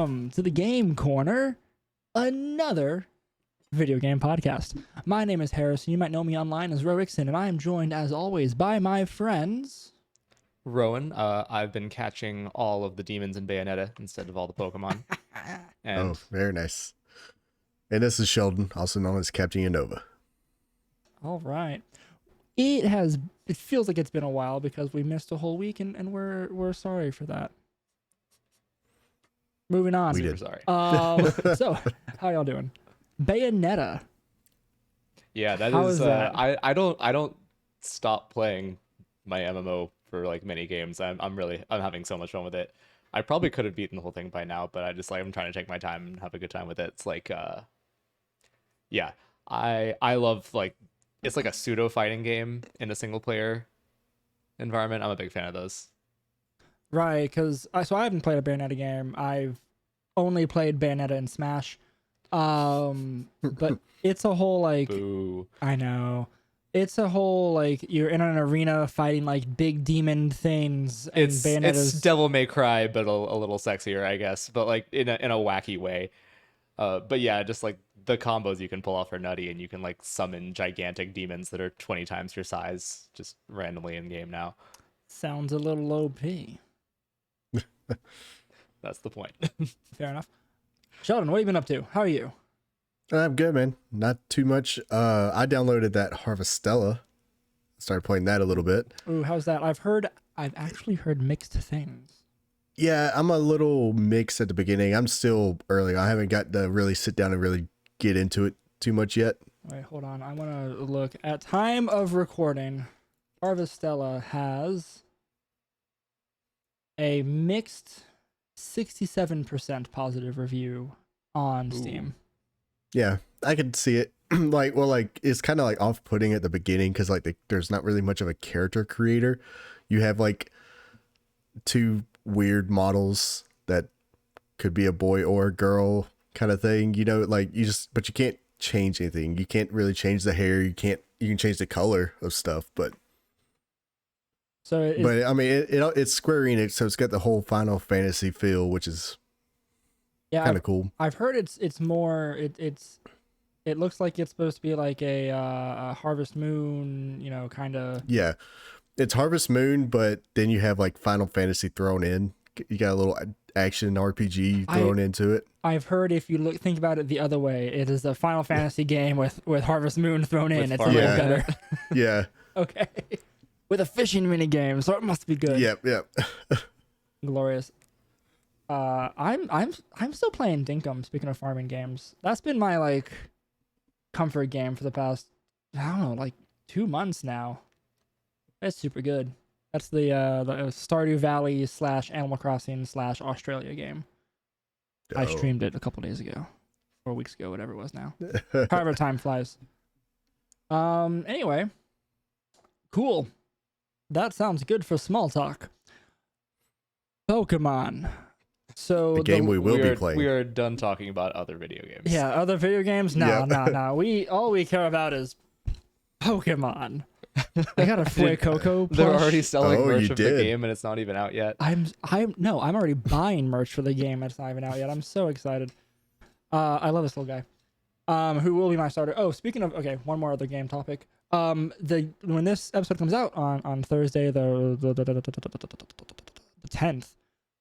welcome to the Game Corner, another video game podcast. My name is Harrison. You might know me online as Ixen, and I am joined, as always, by my friends. Rowan. I've been catching all of the demons in Bayonetta instead of all the Pokemon. And Oh, very nice. And this is Sheldon, also known as Captain Unova. All right. It feels like it's been a while because we missed a whole week, and we're sorry for that. Moving on. We did. Sorry. So, how y'all doing? Bayonetta. Yeah, How is that? I don't stop playing my MMO for like many games. I'm having so much fun with it. I probably could have beaten the whole thing by now, but I'm trying to take my time and have a good time with it. It's like yeah. I love it's like a pseudo fighting game in a single player environment. I'm a big fan of those. Right, because I haven't played a Bayonetta game. I've only played Bayonetta and Smash. But it's a whole Boo. I know. It's a whole you're in an arena fighting big demon things, and It's Devil May Cry, but a little sexier, I guess. But in a wacky way. But yeah, just the combos you can pull off are nutty, and you can summon gigantic demons that are 20 times your size just randomly in game now. Sounds a little OP. That's the point. Fair enough. Sheldon, what have you been up to? How are you? I'm good, man. Not too much. I downloaded that Harvestella. Started playing that a little bit. Ooh, how's that? I've actually heard mixed things. Yeah, I'm a little mixed at the beginning. I'm still early. I haven't got to really sit down and really get into it too much yet. Wait, hold on. I want to look. At time of recording, Harvestella has a mixed 67% positive review on Steam. Yeah, I could see it. It's kind of off-putting at the beginning because there's not really much of a character creator. You have two weird models that could be a boy or a girl kind of thing. But you can't change anything. You can't really change the hair. You can change the color of stuff, but it's Square Enix, so it's got the whole Final Fantasy feel, which is kind of cool. I've heard it's more it looks like it's supposed to be like a Harvest Moon, kind of. Yeah, it's Harvest Moon, but then you have Final Fantasy thrown in. You got a little action RPG thrown into it. I've heard if you think about it the other way, it is a Final Fantasy game with Harvest Moon thrown in. It's a little better. Yeah. Okay. With a fishing mini game, so it must be good. Yep. Glorious. I'm still playing Dinkum. Speaking of farming games, that's been my comfort game for the past 2 months now. It's super good. That's the Stardew Valley / Animal Crossing / Australia game. Oh. I streamed it a couple days ago, 4 weeks ago, whatever it was now. However, time flies. Anyway, cool. That sounds good for small talk. Pokemon. So the game we will be playing. We are done talking about other video games. Yeah, other video games? No. All we care about is Pokemon. I got a Fuecoco plush. They're already selling merch of did. the game, and it's not even out yet. I'm already buying merch for the game. It's not even out yet. I'm so excited. I love this little guy. Who will be my starter? Oh, speaking of, okay, one more other game topic. When this episode comes out on Thursday, the 10th,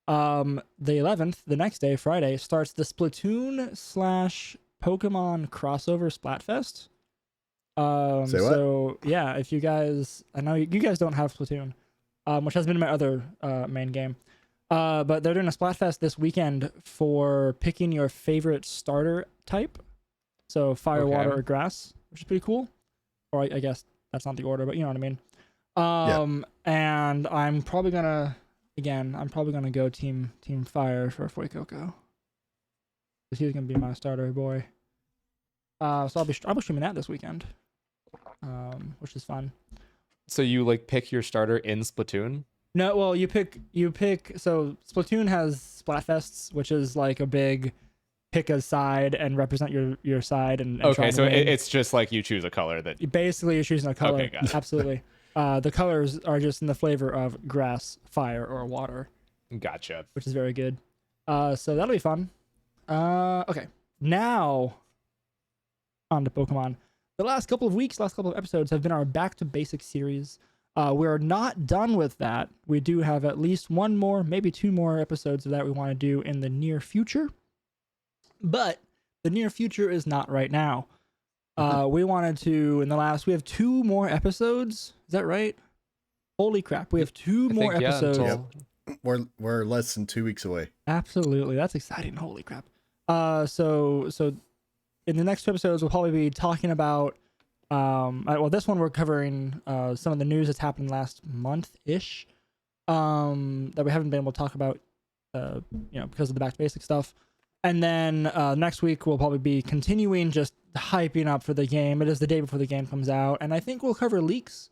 the 11th, the next day, Friday, starts the Splatoon / Pokemon crossover Splatfest. Say what? So yeah, if you guys, I know you guys don't have Splatoon, which has been my other main game, but they're doing a Splatfest this weekend for picking your favorite starter type. So fire, water, or grass, which is pretty cool. Or I guess that's not the order, but you know what I mean. And I'm probably gonna go team fire for Fuecoco, because he's gonna be my starter boy. So I'll be streaming that this weekend, which is fun. So you pick your starter in Splatoon? No, well you pick. So Splatoon has Splatfests, which is a big pick a side and represent your side and okay, so it's just you choose a color that you're choosing a color. Okay, got it. Absolutely. The colors are just in the flavor of grass, fire, or water. Gotcha. Which is very good. So that'll be fun. Okay, now on to Pokemon. The last couple of weeks, last couple of episodes have been our Back to Basics series. We're not done with that. We do have at least one more, maybe two more episodes of that we want to do in the near future. But the near future is not right now. We wanted to, we have two more episodes. Is that right? Holy crap. We have two more episodes. We're less than 2 weeks away. Absolutely. That's exciting. Holy crap. So in the next two episodes, we'll probably be talking about, this one we're covering some of the news that's happened last month-ish that we haven't been able to talk about, because of the Back to Basics stuff. And then next week, we'll probably be continuing just hyping up for the game. It is the day before the game comes out. And I think we'll cover leaks.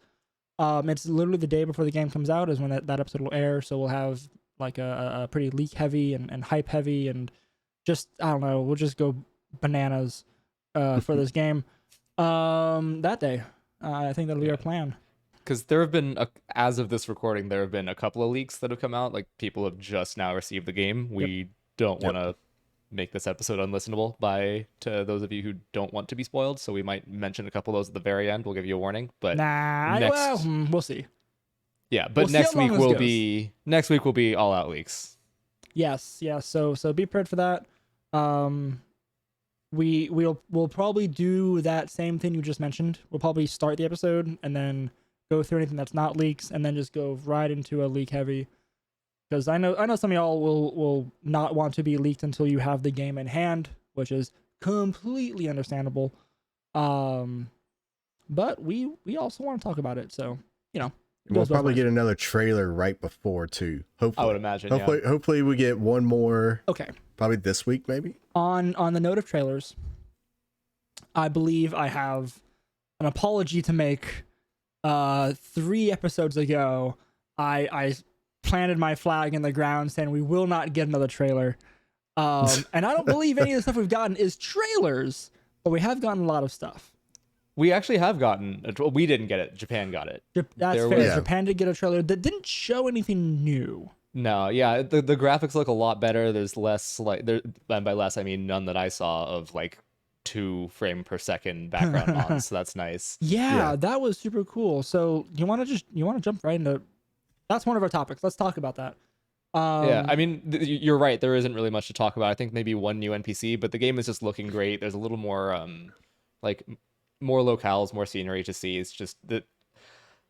It's literally the day before the game comes out is when that episode will air. So we'll have like a pretty leak heavy and hype heavy and just, I don't know, we'll just go bananas for this game that day. I think that'll be our plan. Because there have been, as of this recording, there have been a couple of leaks that have come out. Like, people have just now received the game. We don't want to make this episode unlistenable to those of you who don't want to be spoiled. So we might mention a couple of those at the very end. We'll give you a warning. But we'll see. Yeah, but next week will be all out leaks. Yes. So be prepared for that. We'll probably do that same thing you just mentioned. We'll probably start the episode and then go through anything that's not leaks and then just go right into a leak heavy. Because I know some of y'all will not want to be leaked until you have the game in hand, which is completely understandable. But we also want to talk about it, so we'll probably get another trailer right before too. Hopefully, I would imagine. Hopefully we get one more. Okay. Probably this week, maybe. On the note of trailers, I believe I have an apology to make. 3 episodes ago, I planted my flag in the ground saying we will not get another trailer. And I don't believe any of the stuff we've gotten is trailers, but we have gotten a lot of stuff. We actually have gotten. We didn't get it. Japan got it. That's fair. Yeah. Japan did get a trailer that didn't show anything new. No, yeah, the graphics look a lot better. There's less and by less I mean none that I saw of 2 frame per second background mons. So that's nice. Yeah, that was super cool. So you want to jump right into. That's one of our topics. Let's talk about that. Yeah, I mean, you're right. There isn't really much to talk about. I think maybe one new NPC, but the game is just looking great. There's a little more, more locales, more scenery to see. It's just that,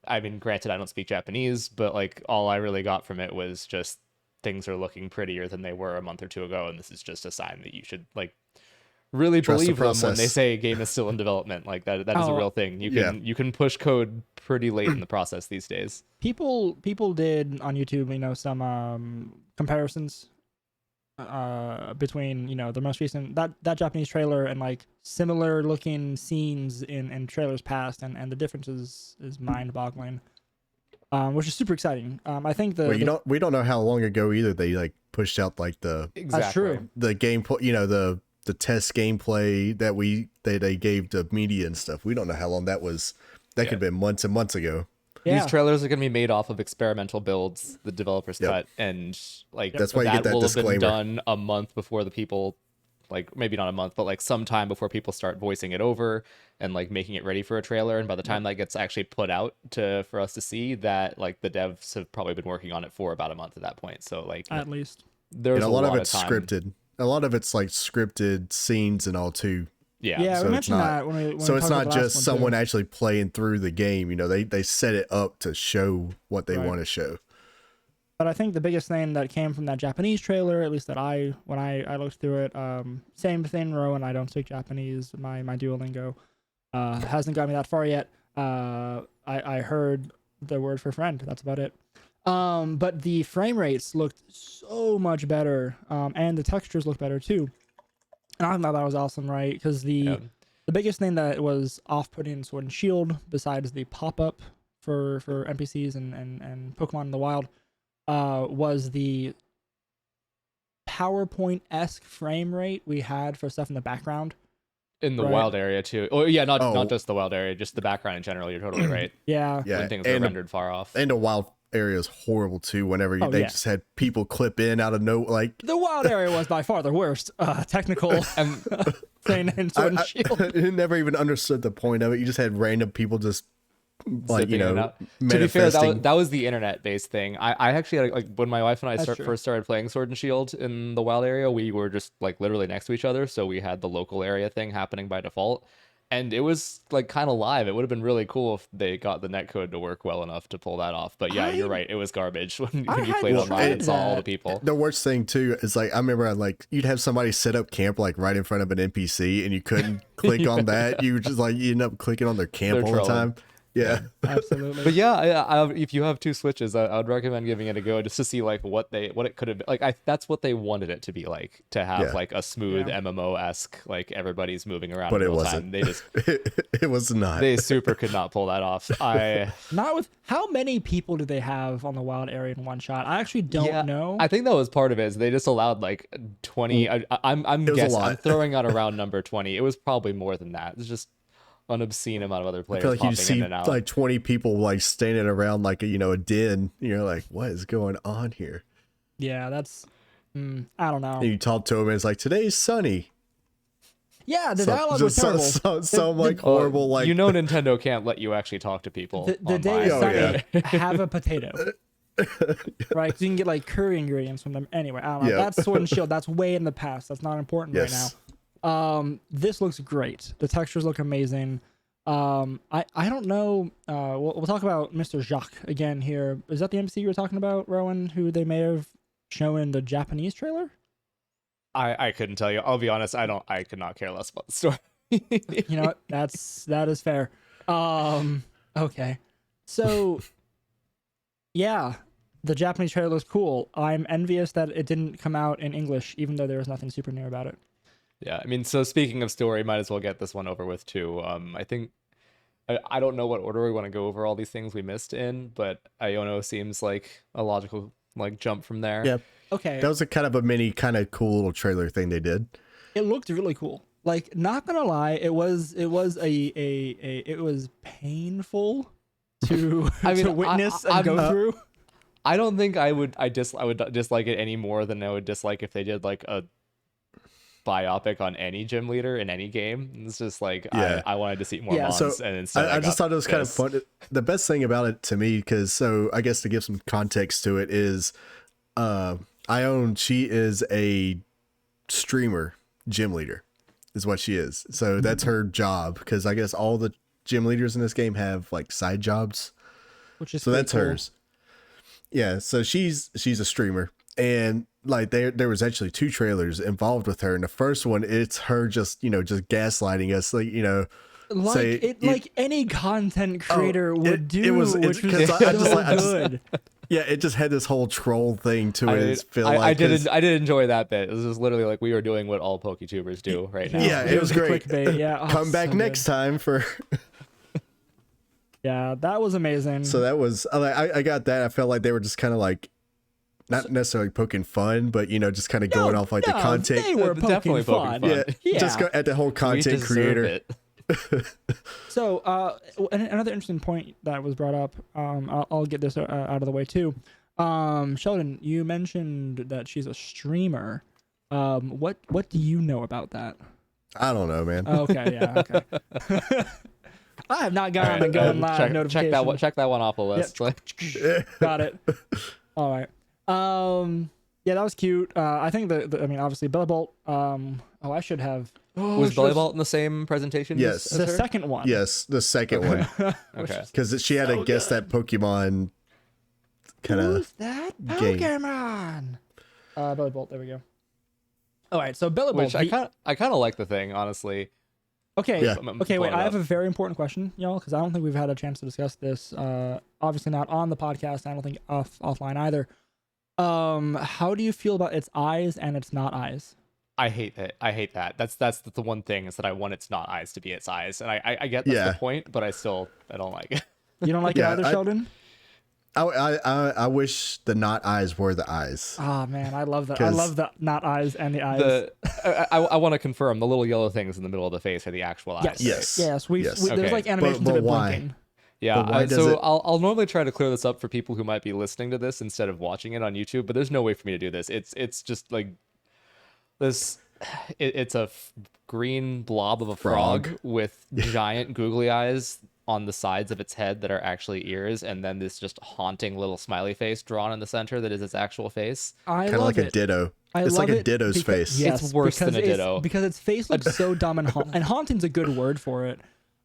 I mean, granted, I don't speak Japanese, but all I really got from it was just things are looking prettier than they were a month or two ago, and this is just a sign that you should really believe them when they say a game is still in development. That is a real thing. You can push code pretty late in the process these days. People did on YouTube, some comparisons between the most recent that Japanese trailer and similar looking scenes in trailers past, and the difference is mind-boggling, which is super exciting. I think we don't know how long ago either they pushed out the Exactly. That's true. The gameplay, the test gameplay that they gave to media and stuff. We don't know how long that was. That could have been months and months ago. Yeah. These trailers are going to be made off of experimental builds the developers cut, and that's why you get that will disclaimer. have been done a month before the people, maybe not a month, but sometime before people start voicing it over and making it ready for a trailer. And by the time that gets actually put out for us to see, that the devs have probably been working on it for about a month at that point. So at least there's a lot of it's time. scripted. A lot of it's scripted scenes and all too. Yeah, so we mentioned that when we so it's not just someone too. actually playing through the game. They set it up to show what they want to show. But I think the biggest thing that came from that Japanese trailer, at least when I looked through it, same thing, Rowan. I don't speak Japanese. My Duolingo hasn't got me that far yet. I heard the word for friend. That's about it. But the frame rates looked so much better, and the textures look better too. And I thought that was awesome, right? Because the biggest thing that was off-putting in Sword and Shield, besides the pop-up for NPCs and Pokemon in the wild, was the PowerPoint-esque frame rate we had for stuff in the background. In the wild area too. Oh yeah, not just the wild area, just the background in general. You're totally right. Yeah. When things are rendered far off. And a wild area is horrible too. Whenever Oh, they yeah. just had people clip in out of no, like The wild area was by far the worst technical thing in Sword and Shield. I never even understood the point of it. You just had random people just like Zipping in and out. To be fair, manifesting. that was the internet-based thing. I actually had, like when my wife and I That's true. first started playing Sword and Shield in the wild area, we were just like literally next to each other, so we had the local area thing happening by default, and it was like kind of live. It would have been really cool if they got the netcode to work well enough to pull that off. But yeah, you're right. It was garbage when you had played tried online and saw all the that. people. The worst thing too is like I remember you'd have somebody set up camp like right in front of an NPC and you couldn't click on that. You were just like you end up clicking on their camp They're all the trolling. time. Yeah. Absolutely. But yeah, if you have two Switches, I would recommend giving it a go just to see like what it could have been. Like that's what they wanted it to be like, to have Yeah. like a smooth Yeah. MMO-esque, like everybody's moving around But in it real wasn't. time. They just It was not. they super could not pull that off. Not with how many people do they have on the wild area in one shot? I actually don't know. I think that was part of it. Is they just allowed like 20. I'm was a guessing. I'm lot. throwing out around number 20. It was probably more than that. It's just an obscene amount of other I players feel like you popping see in and out. like 20 people like standing around like a den. And you're like, what is going on here? Yeah, that's. I don't know. And you talk to them and it's like, today's sunny. Yeah, the dialogue was Just terrible. some like horrible like you know, Nintendo can't let you actually talk to people. The day is online. sunny. Have a potato. Right? 'Cause you can get like curry ingredients from them. Anyway, I don't know. Yeah. That's Sword and Shield. That's way in the past. That's not important right Yes. now. This looks great. The textures look amazing. I don't know. We'll talk about Mr. Jacques again here. Is that the MC you were talking about, Rowan? Who they may have shown in the Japanese trailer? I couldn't tell you. I'll be honest. I could not care less about the story. You know what? That is fair. Okay. So yeah, the Japanese trailer looks cool. I'm envious that it didn't come out in English, even though there was nothing super new about it. Yeah, I mean, so speaking of story, might as well get this one over with too. I think I don't know what order we want to go over all these things we missed in, but Iono seems like a logical like jump from there. Yeah. Okay. That was a kind of a mini kind of cool little trailer thing they did. It looked really cool. Like, not gonna lie, it was painful to I mean, to witness and I'm go through. I don't think I would dislike it any more than I would dislike if they did like a biopic on any gym leader in any game. It's just like Yeah. I wanted to see more Yeah. Mons, So and instead I just got thought it was kind of this. fun. The best thing about it to me, because I guess to give some context to it is, Ione, she is a streamer gym leader, is what she is. So that's her job. Because I guess all the gym leaders in this game have like side jobs. Which is So pretty that's cool. hers. Yeah. So she's a streamer, and like there was actually 2 trailers involved with her. And the first one, it's her just gaslighting us, like Like say it, you- like any content creator would do. it was- it's which was 'cause I just so like- I just- good. yeah, it just had this whole troll thing to it. I did enjoy that bit. It was just literally like we were doing what all PokeTubers do right now. Yeah, it was the great. clickbait, yeah. Oh, Come back so next good. time for. Yeah, that was amazing. So that was I got that. I felt like they were just kind of like not necessarily poking fun, but just kind of going off like the content. They were Definitely poking poking fun. fun. Yeah, just go at the whole We content deserve creator. it. So, another interesting point that was brought up. I'll get this out of the way too. Sheldon, you mentioned that she's a streamer. What do you know about that? I don't know, man. Okay, yeah, okay. I have not gotten the going live notification. Check that one off the list. Got it. All right. Yeah, that was cute. I think I mean, obviously, Bella Bolt. I should have. Was Belly Vault in the same presentation? Yes. as The her? second one. Yes, the second one, Okay. because she had to guess that Pokemon kind of. Who's that game. Pokemon? Belly Bolt. There we go. All right. So Belly Bolt. Which I kind of like the thing, honestly. Okay. Yeah. Okay. Wait. Pull it I have up. a very important question, y'all, because I don't think we've had a chance to discuss this. Obviously not on the podcast. I don't think offline either. How do you feel about its eyes and its not eyes? I hate that. That's the one thing is that I want its not eyes to be its eyes, and I get that's Yeah. the point, but I don't like it. You don't like Yeah, it either, Sheldon? I wish the not eyes were the eyes. Oh man, I love that. I 'Cause- love the not eyes and the eyes. I want to confirm the little yellow things in the middle of the face are the actual eyes. Yes. Yes. Yes. Yes. There's Okay. like animations But of it why? blinking. Yeah, But why does so it? I'll normally try to clear this up for people who might be listening to this instead of watching it on YouTube, but there's no way for me to do this. It's just like this. It's a green blob of a frog with giant googly eyes on the sides of its head that are actually ears, and then this just haunting little smiley face drawn in the center that is its actual face. I Kind of love like a it. ditto. I It's love like a it ditto's because- face. Yes, It's worse than a because ditto. because its face looks so dumb and haunting's a good word for it.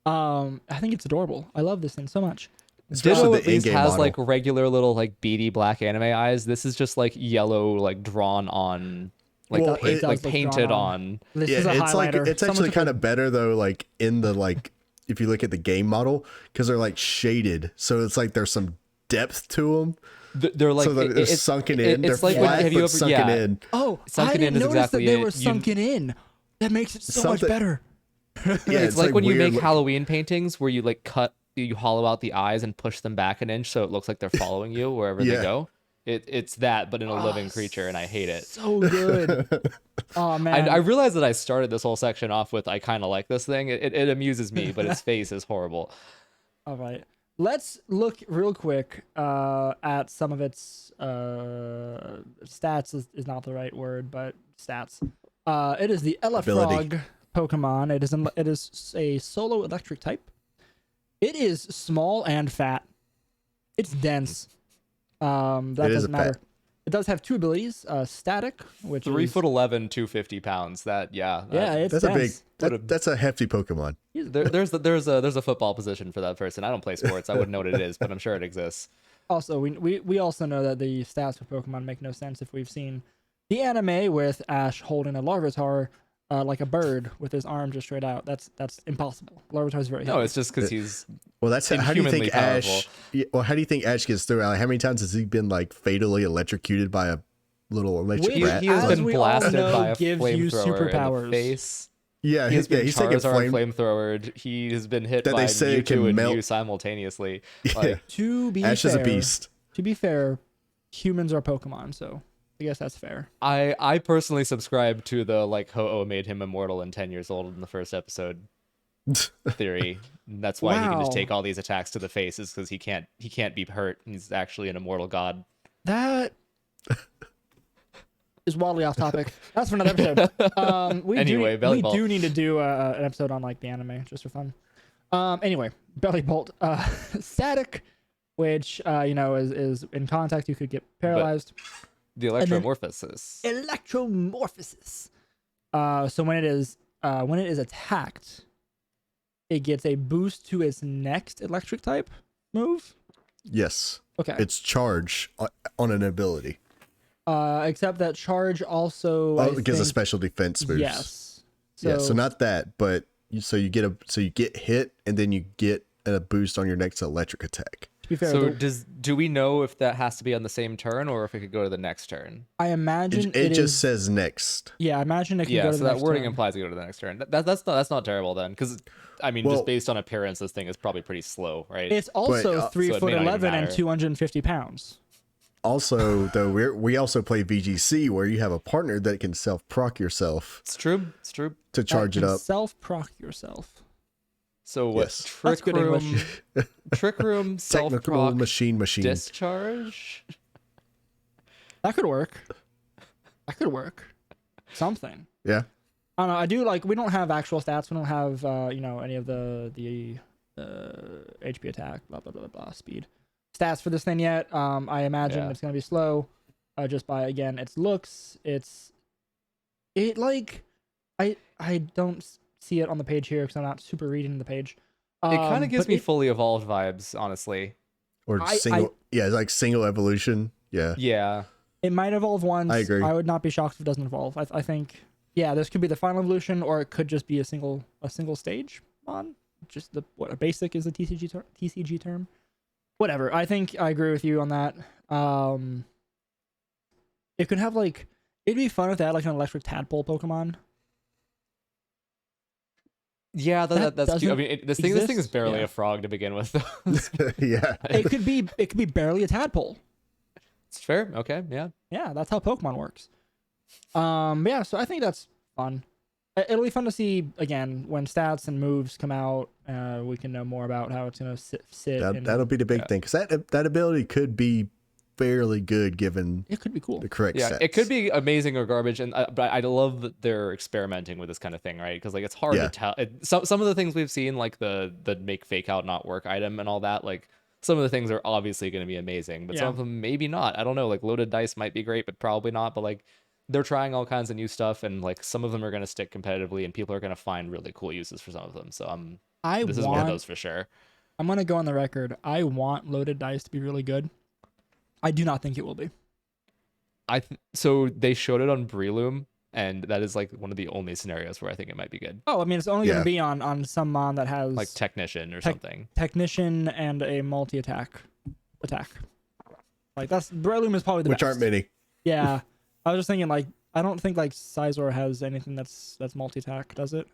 I think it's adorable. I love this thing so much. Especially Ditto the at least in-game has model. like regular little like beady black anime eyes. This is just like yellow, like drawn on, like Well, it does like look painted drawn on. This Yeah, is a it's like highlighter. it's Someone actually took kind of better though. Like in the like, if you look at the game model, because they're like shaded, so it's like there's some depth to them. They're like So that they're sunken in. It's They're like when, flat, have you but ever sunken in. Oh, Sunken I in didn't is notice exactly that they it. were You- sunken in. That makes it so much Something- better. Yeah, it's like when you weird make Halloween paintings where you like you hollow out the eyes and push them back an inch so it looks like they're following you wherever they Yeah. go. It's that, but in a living creature, and I hate it. So good. Oh man. I realize that I started this whole section off with I kind of like this thing. It amuses me, but its face is horrible. All right. Let's look real quick at some of its stats is not the right word, but stats. It is the Ability. Elefrog Pokemon. It is a solo electric type. It is small and fat. It's dense. That It is doesn't a matter. fat. It does have two abilities. Static, which 3'11", 250 pounds. That yeah, that- it's That's a big. dense. That's a hefty Pokemon. there's a football position for that person. I don't play sports. I wouldn't know what it is, but I'm sure it exists. Also, we also know that the stats for Pokemon make no sense if we've seen the anime with Ash holding a Larvitar like a bird with his arm just straight out. That's impossible. Larvitar's very No, heavy. it's just because he's Well, that's how do you think Inhumanly Ash? powerful. Yeah, well, how do you think Ash gets through? Like, how many times has he been like fatally electrocuted by a little electric Which- rat? he has as been we all blasted know, by a gives you flamethrower in superpowers. the face. Yeah, He's been he's taking Charizard flame. flamethrowered. He has been hit That by they say Mewtwo can and melt- Mew simultaneously. Yeah. Like, To be Ash fair, is a beast. To be fair, humans are Pokemon, so I guess that's fair. I personally subscribe to the like Ho-Oh made him immortal and 10 years old in the first episode theory. And that's why he can just Wow. take all these attacks to the face is because he can't be hurt. He's actually an immortal god. That is wildly off topic. That's for another episode. We Anyway, Belly we Bolt. do need to do an episode on like the anime just for fun. Anyway, Belly Bolt, static, which is in contact you could get paralyzed. The then- electromorphosis. Electromorphosis. So when it is attacked, it gets a boost to its next electric type move. Yes, Okay. it's charge on an ability. Except that charge also Oh, it gives a think- special defense boost. Yes. Yeah, so not that, but you get hit and then you get a boost on your next electric attack. To be fair, So do we know if that has to be on the same turn or if it could go to the next turn? I imagine It just is. says next. Yeah, I imagine it can go Yeah, to so the that next wording turn. implies to go to the next turn. That's not terrible then, because I mean, Well- just based on appearance, this thing is probably pretty slow, right? It's also so it 3 may foot not even 11 and matter. 250 pounds. Also, though, we also play VGC where you have a partner that can self-proc yourself It's true. It's true. to charge it up. Self proc yourself. So what? Yes. That's Trick good room, English. trick room, self Technical proc, machine. discharge. That could work. That could work. Something. Yeah. I don't know. I do like. We don't have actual stats. We don't have any of the HP attack, blah blah blah blah speed stats for this thing yet. I imagine Yeah. it's gonna be slow, just by again its looks. I don't see it on the page here because I'm not super reading the page. It kind of gives but me it- fully evolved vibes, honestly. Or I- single. Yeah, it's like single evolution. Yeah. Yeah. It might evolve once. I agree. I would not be shocked if it doesn't evolve. I think, yeah, this could be the final evolution, or it could just be a single stage on. Just a basic is a TCG term. Whatever. I think I agree with you on that. It could have it'd be fun if they had like an electric tadpole Pokemon. Yeah, That that's cute. I doesn't mean, this thing is exist? barely Yeah. a frog to begin with. Yeah. It could be barely a tadpole. It's fair. Okay. Yeah. Yeah, that's how Pokemon works. Yeah, so I think that's fun. It'll be fun to see again when stats and moves come out. We can know more about how it's gonna sit. That'll be the big thing, because that ability could be fairly good given it could be cool. the correct Yeah, sets. it could be amazing or garbage, and but I love that they're experimenting with this kind of thing, right? Because like it's hard to tell. Some of the things we've seen, like the make fake out not work item and all that, like some of the things are obviously going to be amazing, but some of them maybe not. I don't know. Like loaded dice might be great, but probably not. But like they're trying all kinds of new stuff, and like some of them are going to stick competitively, and people are going to find really cool uses for some of them. So this is one of those for sure. I'm gonna go on the record. I want loaded dice to be really good. I do not think it will be. So they showed it on Breloom, and that is like one of the only scenarios where I think it might be good. Oh, I mean, it's only going to be on some mon that has like Technician or something. Technician and a multi-attack. Like that's Breloom is probably the best. Which aren't many. Yeah. I was just thinking like, I don't think like Sizor has anything that's multi-attack, does it?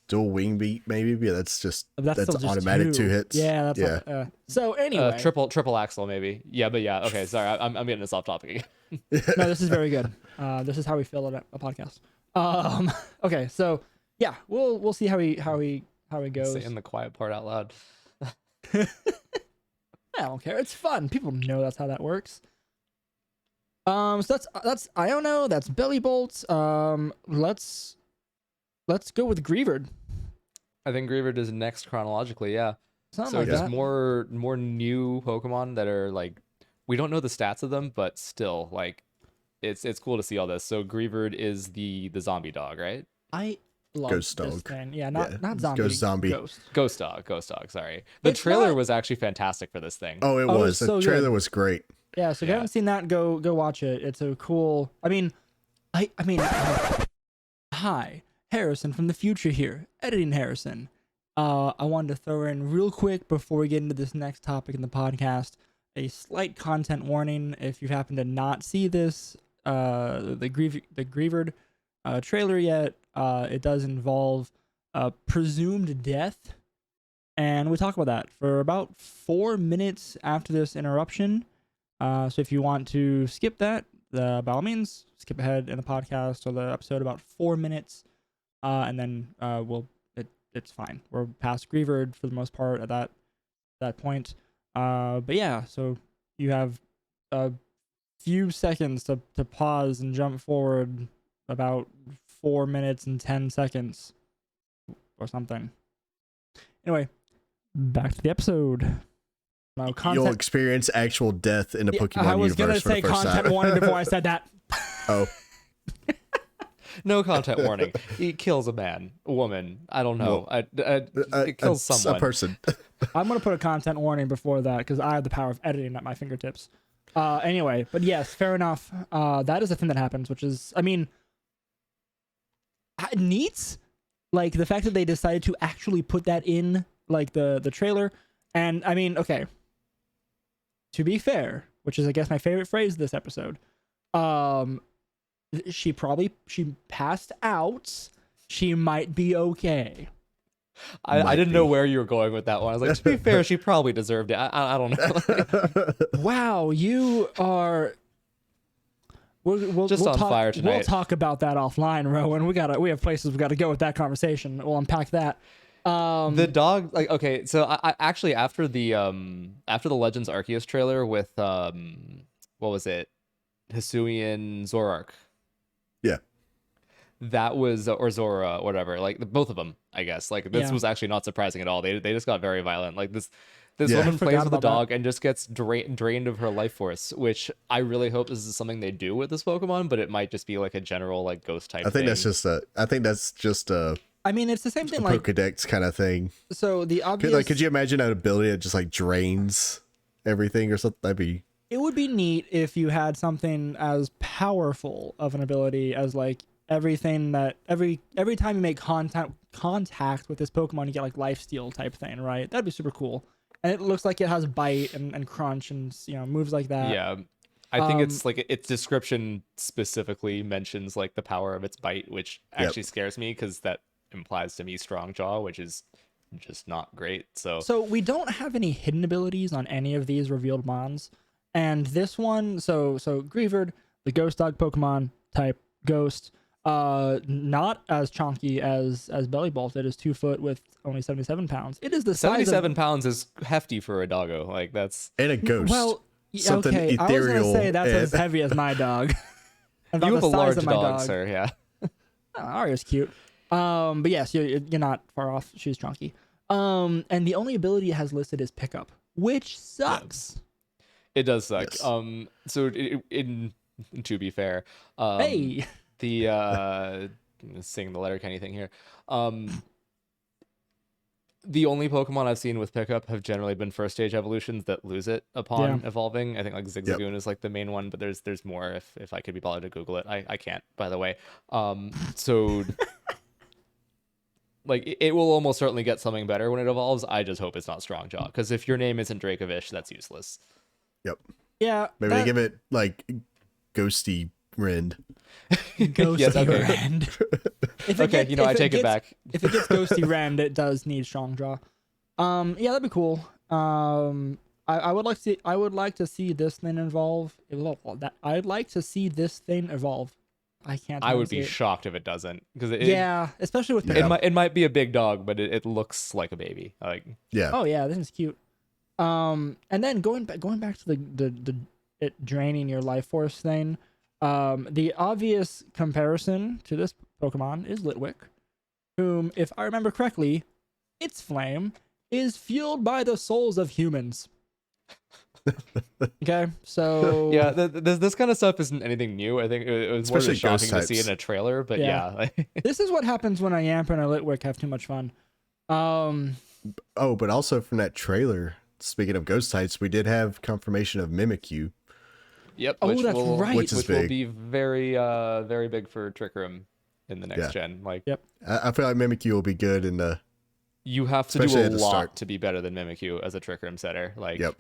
Dual wing beat maybe, but that's just automatic two hits. Yeah, that's so anyway. Triple axle maybe. Yeah, but yeah, okay, sorry, I'm getting this off topic again. No, this is very good. This is how we feel at a podcast. Okay, so yeah, we'll see how he goes. Saying the quiet part out loud. I don't care. It's fun. People know that's how that works. So that's I don't know. That's Belly Bolts. Let's go with Greavard. I think Greavard is next chronologically. Yeah. Something so like just that. more new Pokemon that are like, we don't know the stats of them, but still like, it's cool to see all this. So Greavard is the zombie dog, right? I love Ghost this dog. thing. Yeah, not zombie. Ghost zombie. Ghost dog. Sorry, the trailer was actually fantastic for this thing. Oh, it was. So the trailer good. was great. Yeah, so if you haven't seen that, go watch it. It's a cool. I mean, hi, Harrison from the future here, editing Harrison. I wanted to throw in real quick before we get into this next topic in the podcast, a slight content warning. If you happen to not see this, the Greavard trailer yet, it does involve presumed death, and we talk about that for about 4 minutes after this interruption. So if you want to skip that, by all means, skip ahead in the podcast or the episode about 4 minutes, and then it's fine. We're past Greavard for the most part at that point. But yeah, so you have a few seconds to pause and jump forward about 4 minutes and 10 seconds or something. Anyway, back to the episode. You'll experience actual death in the Pokemon universe for the first time. I was going to say content warning before I said that. Oh. No content warning. He kills a man, a woman. I don't know. It kills someone. A person. I'm going to put a content warning before that because I have the power of editing at my fingertips. Anyway, but yes, fair enough. That is a thing that happens, which is, I mean, neat. Like the fact that they decided to actually put that in like the trailer. And I mean, okay. To be fair, which is I guess my favorite phrase this episode, she passed out. She might be okay. I didn't know where you were going with that one. I was like, to be fair, she probably deserved it. I don't know. Wow, you are. We'll on fire tonight. We'll talk about that offline, Rowan. We have places we got to go with that conversation. We'll unpack that. The dog, like, okay, so I actually after the Legends Arceus trailer with what was it, Hisuian Zoroark, yeah, that was, or Zora, whatever, like both of them, I guess. Like this was actually not surprising at all. They just got very violent. Like this woman plays with a dog and just gets drained of her life force, which I really hope this is something they do with this Pokemon, but it might just be like a general like ghost type. I think that's just a. I mean, it's the same thing, like Pokedex kind of thing. So the obvious, could you imagine an ability that just like drains everything or something? That'd be. It would be neat if you had something as powerful of an ability as like everything that every time you make contact with this Pokemon, you get like lifesteal type thing, right? That'd be super cool. And it looks like it has bite and crunch and moves like that. Yeah. I think it's like its description specifically mentions like the power of its bite, which actually scares me because that implies to me strong jaw, which is just not great. So we don't have any hidden abilities on any of these revealed mons, and this one, so Greavard, the ghost dog Pokemon type ghost, Not as chunky as Belly Bolt. It is 2 foot with only 77 pounds. It is the size 77 pounds is hefty for a doggo. Like that's And a ghost. Well, Something okay. I was ethereal gonna say that's as and- heavy as my dog. you About have the a size large of my dog, sir. Yeah. Oh, Arya's cute. But yes, you're not far off. She's chunky. And the only ability it has listed is pickup, which sucks. It does suck. Yes. So to be fair, Hey, the I'm sing the Letterkenny thing here. The only Pokemon I've seen with pickup have generally been first stage evolutions that lose it upon evolving. I think like Zigzagoon is like the main one, but there's more if I could be bothered to Google it. I can't, by the way. So like it will almost certainly get something better when it evolves. I just hope it's not Strongjaw, because if your name isn't Dracovish, that's useless. Yep. yeah, Maybe they give it like Ghosty Rend. Ghosty Yes, okay. Rend. If it Okay, gets- I if take it gets- back. If it gets Ghosty Rend, it does need strong draw. Yeah, that'd be cool. I would like to see this thing I'd like to see this thing evolve. I can't. I would be pronounce it. shocked if it doesn't, because Yeah, especially with Yeah. it might be a big dog, but it looks like a baby. Like Yeah. Oh yeah, this is cute. And then going back to the it draining your life force thing. The obvious comparison to this Pokemon is Litwick, whom, if I remember correctly, its flame is fueled by the souls of humans. Okay, so yeah, this kind of stuff isn't anything new. I think it was more Especially just shocking ghost to see types. in a trailer, but Yeah. yeah. this is what happens when a Yamper and a Litwick have too much fun. Oh, but also from that trailer, speaking of ghost types, we did have confirmation of Mimikyu. Yep. Oh, which that's will, right. Which is will big. be very big for Trick Room in the next Yeah. gen. Like I feel like Mimikyu will be good in the. you have to Especially do a at the lot start. to be better than Mimikyu as a Trick Room setter. Like Yep.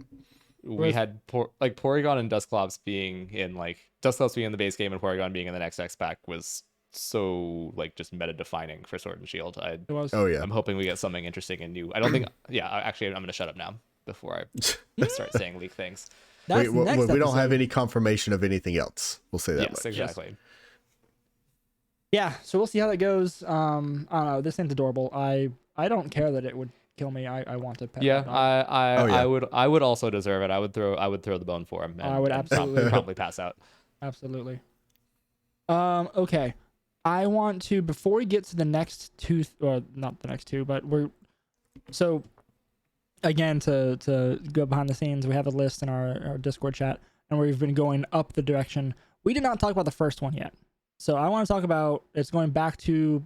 we had Porygon and Dusclops being in Dusclops being in the base game and Porygon being in the next X pack was so like just meta defining for Sword and Shield. it was. Oh yeah. I'm hoping we get something interesting and new. I don't think. Yeah, actually, I'm gonna shut up now before I start saying leak things. That's we next don't have episode. any confirmation of anything else. We'll say that Yes, much. exactly. Yeah, so we'll see how that goes. I don't know. This thing's adorable. I don't care that it would kill me. I want to pet. Yeah, that dog. I would also deserve it. I would throw the bone for him. And, I would and absolutely- probably pass out. Absolutely. Okay. I want to, before we get to the next two, or not the next two, but so again, to go behind the scenes, we have a list in our Discord chat, and we've been going up the direction. We did not talk about the first one yet. So I want to talk about, it's going back to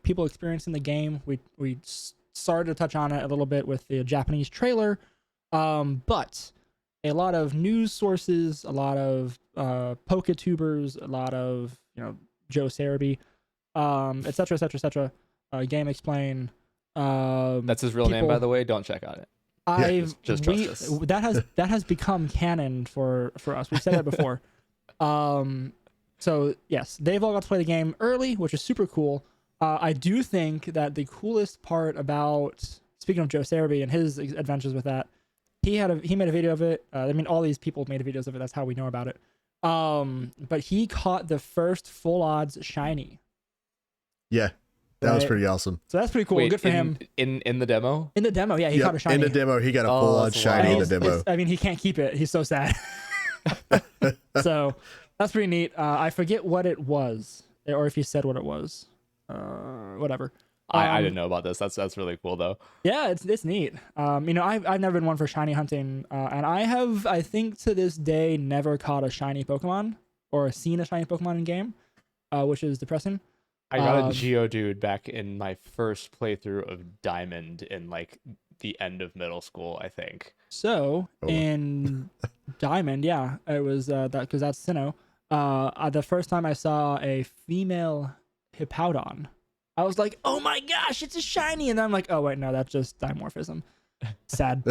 people experiencing the game. We started to touch on it a little bit with the Japanese trailer, but a lot of news sources, a lot of Poketubers, a lot of Joe Sarabi, et cetera, et cetera, et cetera. Game Explain. That's his real name, by people- the way. Don't check on it. just trust us. That has become canon for us. We've said that before. So yes, they've all got to play the game early, which is super cool. I do think that the coolest part about, speaking of Joe Sarabi and his adventures with that, he made a video of it. I mean, all these people made videos of it. That's how we know about it. But he caught the first full odds shiny. Yeah, that was Right. pretty awesome. So that's pretty cool. Wait, Good for him. In the demo. In the demo, yeah, he Yep, caught a shiny. in the demo, he got a Oh, full on that's shiny in the wild. demo. I mean, he can't keep it. He's so sad. So that's pretty neat. I forget what it was, or if he said what it was. Whatever. I didn't know about this. That's really cool though. Yeah, it's neat. I've never been one for shiny hunting, and I think to this day never caught a shiny Pokemon or seen a shiny Pokemon in game, which is depressing. I got a Um, Geodude back in my first playthrough of Diamond in like the end of middle school, I think. So Oh. in Diamond, yeah, it was that because that's Sinnoh. The first time I saw a female Hippowdon, I was like, "Oh my gosh, it's a shiny!" And then I'm like, "Oh wait, no, that's just dimorphism." Sad,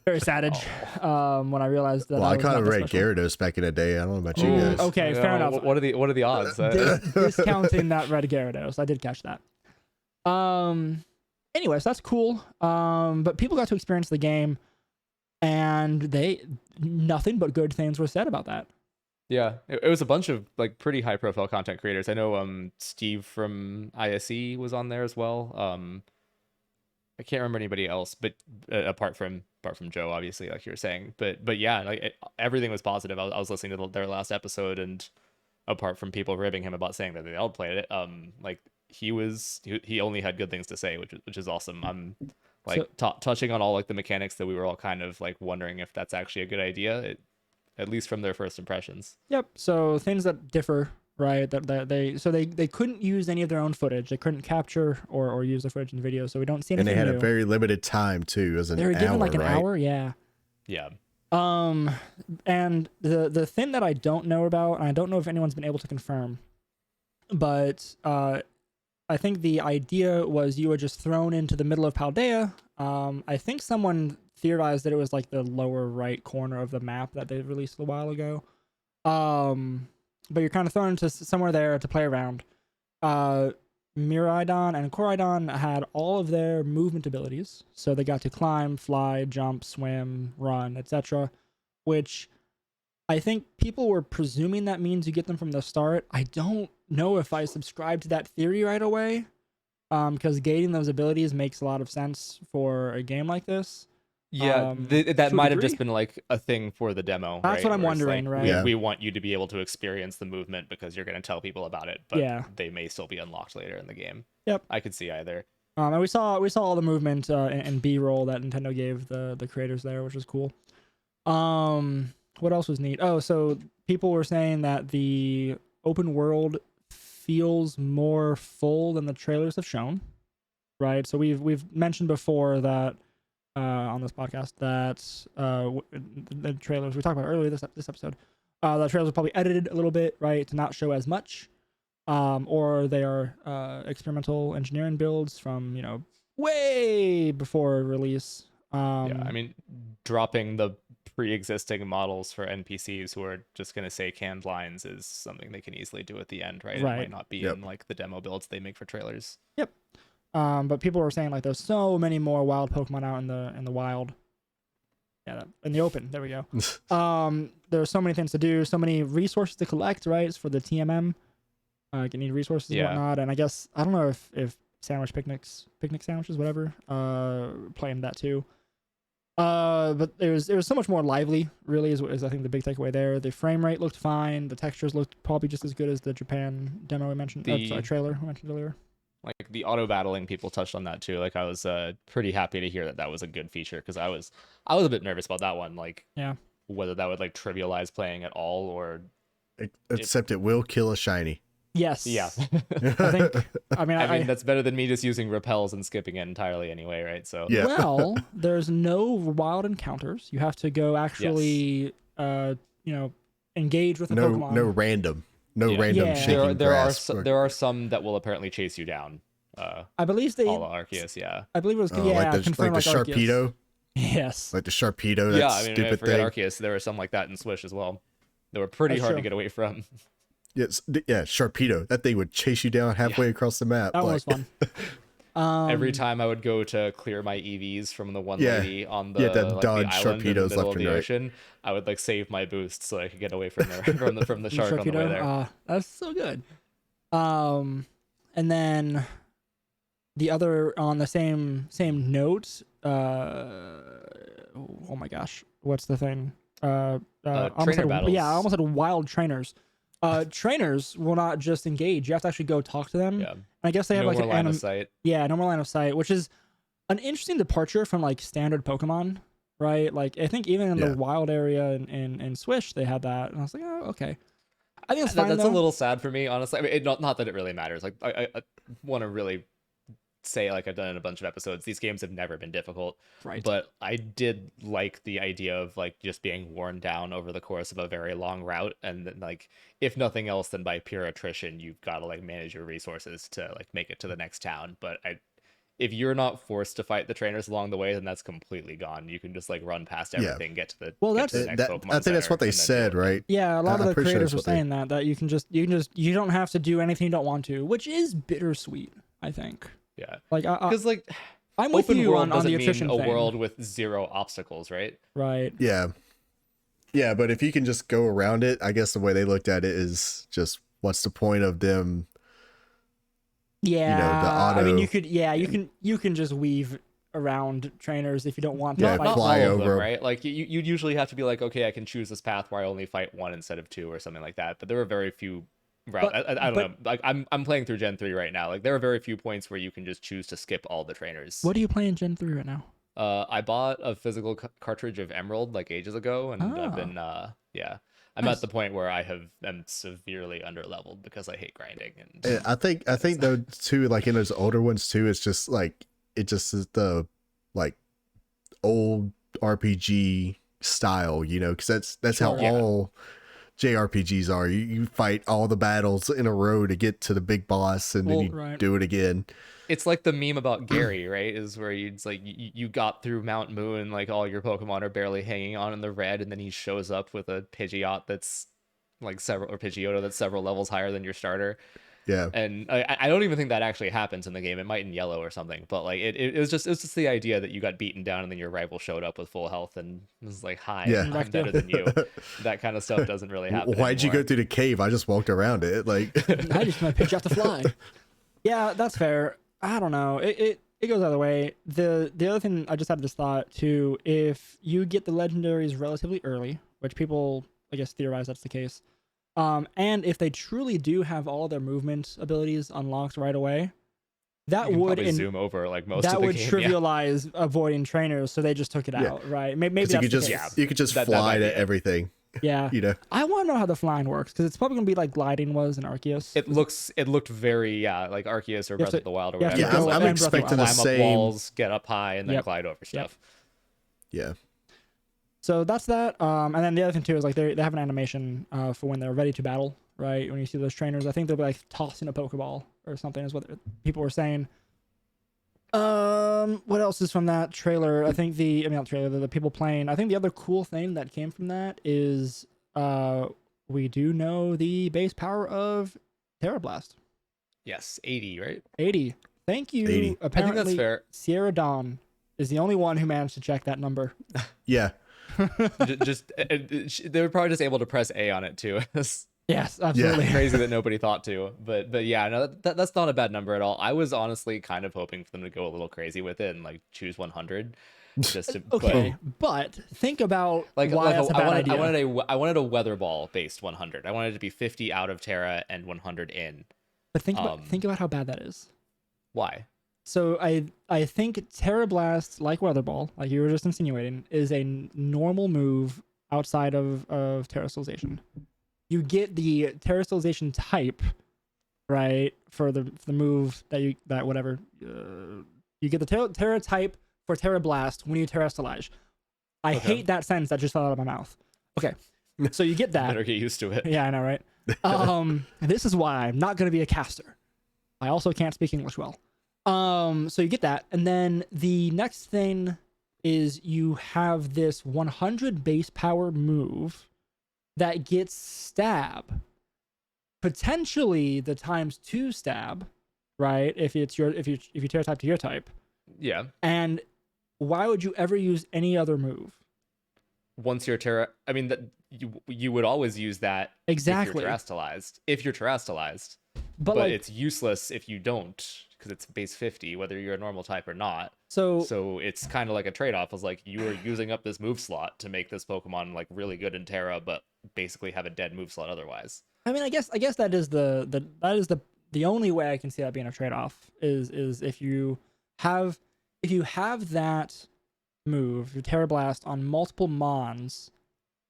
very savage. When I realized that. Well, I was caught not a that red special. Gyarados back in the day. I don't know about you Ooh, guys. okay, fair enough. What are the odds? Discounting that red Gyarados, I did catch that. Anyways, that's cool. But people got to experience the game, and nothing but good things were said about that. Yeah, it was a bunch of like pretty high profile content creators. I know Steve from ISE was on there as well. I can't remember anybody else, but apart from Joe, obviously, like you were saying. But yeah, like everything was positive. I was listening to their last episode, and apart from people ribbing him about saying that they all played it, like he only had good things to say, which is awesome. I'm like touching on all like the mechanics that we were all kind of like wondering if that's actually a good idea, at least from their first impressions. Yep. So things that differ, right? That they couldn't use any of their own footage. They couldn't capture or use the footage in the video, so we don't see anything. And they had new. a very limited time too. It was an They were given hour, like an right? hour, yeah. Yeah. And the thing that I don't know about, and I don't know if anyone's been able to confirm, but I think the idea was you were just thrown into the middle of Paldea. I think someone theorized that it was like the lower right corner of the map that they released a while ago. But you're kind of thrown into somewhere there to play around. Miraidon and Koraidon had all of their movement abilities, so they got to climb, fly, jump, swim, run, etc., which I think people were presuming that means you get them from the start. I don't know if I subscribe to that theory right away, because gating those abilities makes a lot of sense for a game like this. Yeah, that might have just been like a thing for the demo. That's right? what I'm Where it's wondering, like, right? Yeah. We want you to be able to experience the movement because you're going to tell people about it, but Yeah. they may still be unlocked later in the game. Yep. I could see either. And we saw all the movement and B-roll that Nintendo gave the creators there, which was cool. What else was neat? Oh, so people were saying that the open world feels more full than the trailers have shown, right? So we've mentioned before that on this podcast that the trailers we talked about earlier this episode, the trailers are probably edited a little bit, right, to not show as much, or they are experimental engineering builds from way before release. Yeah, I mean, dropping the pre-existing models for NPCs who are just going to say canned lines is something they can easily do at the end, right? It might not be in like the demo builds they make for trailers. Yep. But people were saying like there's so many more wild Pokemon out in the wild. Yeah, in the open. There we go. There's so many things to do, so many resources to collect, right? It's for the TMM. You need resources and whatnot. And I guess I don't know if picnic sandwiches, whatever, play into that too. But it was so much more lively, really, is I think the big takeaway there. The frame rate looked fine. The textures looked probably just as good as the Japan demo we mentioned, trailer we mentioned earlier. Like the auto battling, people touched on that too. Like I was pretty happy to hear that was a good feature, because I was a bit nervous about that one. Like whether that would like trivialize playing at all, or except it will kill a shiny. Yes. Yeah. I mean, that's better than me just using repels and skipping it entirely anyway, right? So yeah. Well, there's no wild encounters. You have to go actually, engage with a Pokemon. No random shaking grass. There are some that will apparently chase you down. I believe they all Arceus, yeah. I believe it was like the Sharpedo. Yes. Like the Sharpedo. That stupid thing. Arceus. There were some like that in Swish as well. They were pretty hard to get away from. Yes, yeah, Sharpedo. That thing would chase you down halfway across the map. That was fun. Every time I would go to clear my EVs from the one lady on the, dodge the island Sharpedos in the middle left of and the right. ocean, I would like save my boost so I could get away from the from the shark on the way there. That's so good. And then the other on the same note. Oh my gosh, what's the thing? Trainer battles. Yeah, I almost had wild trainers. Trainers will not just engage. You have to actually go talk to them. Yeah. And I guess they have no like more an line of sight. Yeah, no more line of sight, which is an interesting departure from like standard Pokemon, right? Like I think even in the wild area in Swish they had that, and I was like, oh, okay. I think that's a little sad for me, honestly. I mean, not that it really matters. Like I want to really say, like I've done in a bunch of episodes, these games have never been difficult, right? But I did like the idea of like just being worn down over the course of a very long route, and then like if nothing else, then by pure attrition you've got to like manage your resources to like make it to the next town. But if you're not forced to fight the trainers along the way, then that's completely gone. You can just like run past everything, get to the next Pokemon I think that's what they said, right? Yeah, a lot of the creators were saying that you don't have to do anything you don't want to, which is bittersweet, I think. Yeah, like because like I'm with you on the doesn't attrition mean a thing. world with zero obstacles, right? Right. Yeah. Yeah, but if you can just go around it, I guess the way they looked at it is just what's the point of them, Yeah, the auto. I mean, you can just weave around trainers if you don't want to Yeah, fight. Not fly all of them, over 'em. right? Like you'd usually have to be like, okay, I can choose this path where I only fight one instead of two or something like that. But there are very few routes. I don't know. Like I'm playing through Gen 3 right now. Like there are very few points where you can just choose to skip all the trainers. What are you playing Gen 3 right now? I bought a physical cartridge of Emerald like ages ago, and I've been yeah. I'm Nice. at the point where am severely underleveled because I hate grinding. And I think though too, like in those older ones too, it's just like it just is the like old RPG style, because that's how Sure. Yeah. all JRPGs are. You fight all the battles in a row to get to the big boss, and then you Right. do it again. it's like the meme about Gary, right? Is where it's like you got through Mount Moon, like all your Pokemon are barely hanging on in the red, and then he shows up with a Pidgeot that's like Pidgeotto that's several levels higher than your starter. Yeah. And I don't even think that actually happens in the game. It might in yellow or something, but like it was just the idea that you got beaten down and then your rival showed up with full health and was like, "Hi, Yeah. I'm better than you." That kind of stuff doesn't really happen. Why'd you anymore. go through the cave? I just walked around it. Like, I just my pitch out to fly. Yeah, that's fair. I don't know. It goes either way. The other thing I just had this thought too, if you get the legendaries relatively early, which people I guess theorize that's the case, and if they truly do have all their movement abilities unlocked right away, that You can would probably zoom over like most that of the would game. trivialize avoiding trainers, so they just took it Yeah. out, right? Maybe 'cause that's you could the just case. you could just That fly might be to it. everything. Yeah. I want to know how the flying works because it's probably gonna be like gliding was in Arceus. It looked very like Arceus or You have Breath to- of the Wild or you have whatever. to Yeah, go I'm and Breath of the expecting the Wild. climb up same. walls, get up high, and then Yep. glide over stuff. Yeah. So that's that. And then the other thing too is like they have an animation for when they're ready to battle, right? When you see those trainers, I think they'll be like tossing a Pokeball or something is what people were saying. What else is from that trailer? I think not trailer, the people playing. I think the other cool thing that came from that is we do know the base power of Terra Blast. Yes, 80, right? 80. Thank you. 80. I think Apparently, that's fair. Sierra Dawn is the only one who managed to check that number. Yeah. They were probably just able to press A on it too. Yes, absolutely. Crazy that nobody thought to, but yeah, no, that's not a bad number at all. I was honestly kind of hoping for them to go a little crazy with it and like choose 100, just to Okay, but think about why that's a bad idea. I wanted a weather ball based 100. I wanted it to be 50 out of Terra and 100 in. But think about how bad that is. Why? So I think Terra Blast, like Weather Ball, like you were just insinuating, is a normal move outside of Terrestrialization. You get the Terrestrialization type, right, for the move you get the Terra type for Terra Blast when you Terrestrialize. I hate that sentence that just fell out of my mouth. Okay, so you get that. Better get used to it. Yeah, I know, right? This is why I'm not going to be a caster. I also can't speak English well. So you get that, and then the next thing is you have this 100 base power move that gets stab, potentially the ×2 stab, right? If you Terra type to your type. Yeah. And why would you ever use any other move? Once you're Terra, I mean that you would always use that Exactly. If you're terrestrialized. But But like, it's useless if you don't, because it's base 50, whether you're a normal type or not. so it's kind of like a trade-off. It's like you are using up this move slot to make this Pokemon like really good in Terra, but basically have a dead move slot otherwise. I mean, I guess that is the only way I can see that being a trade-off is if you have that move, your Terra Blast on multiple Mons,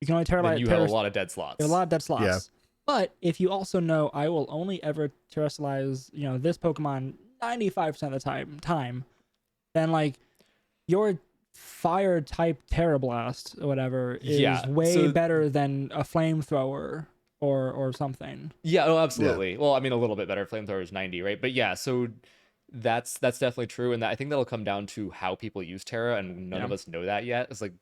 you can only Terra Then Blast. you have a lot of dead slots. A lot of dead slots. Yeah. But if you also know I will only ever terrestrialize, this Pokemon 95% of the time, then like your fire type Terra Blast or whatever is way better than a flamethrower or something. Yeah, oh, absolutely. Yeah. Well, I mean, a little bit better. Flamethrower is 90, right? But yeah, so that's definitely true, and I think that'll come down to how people use Terra, and none of us know that yet. It's like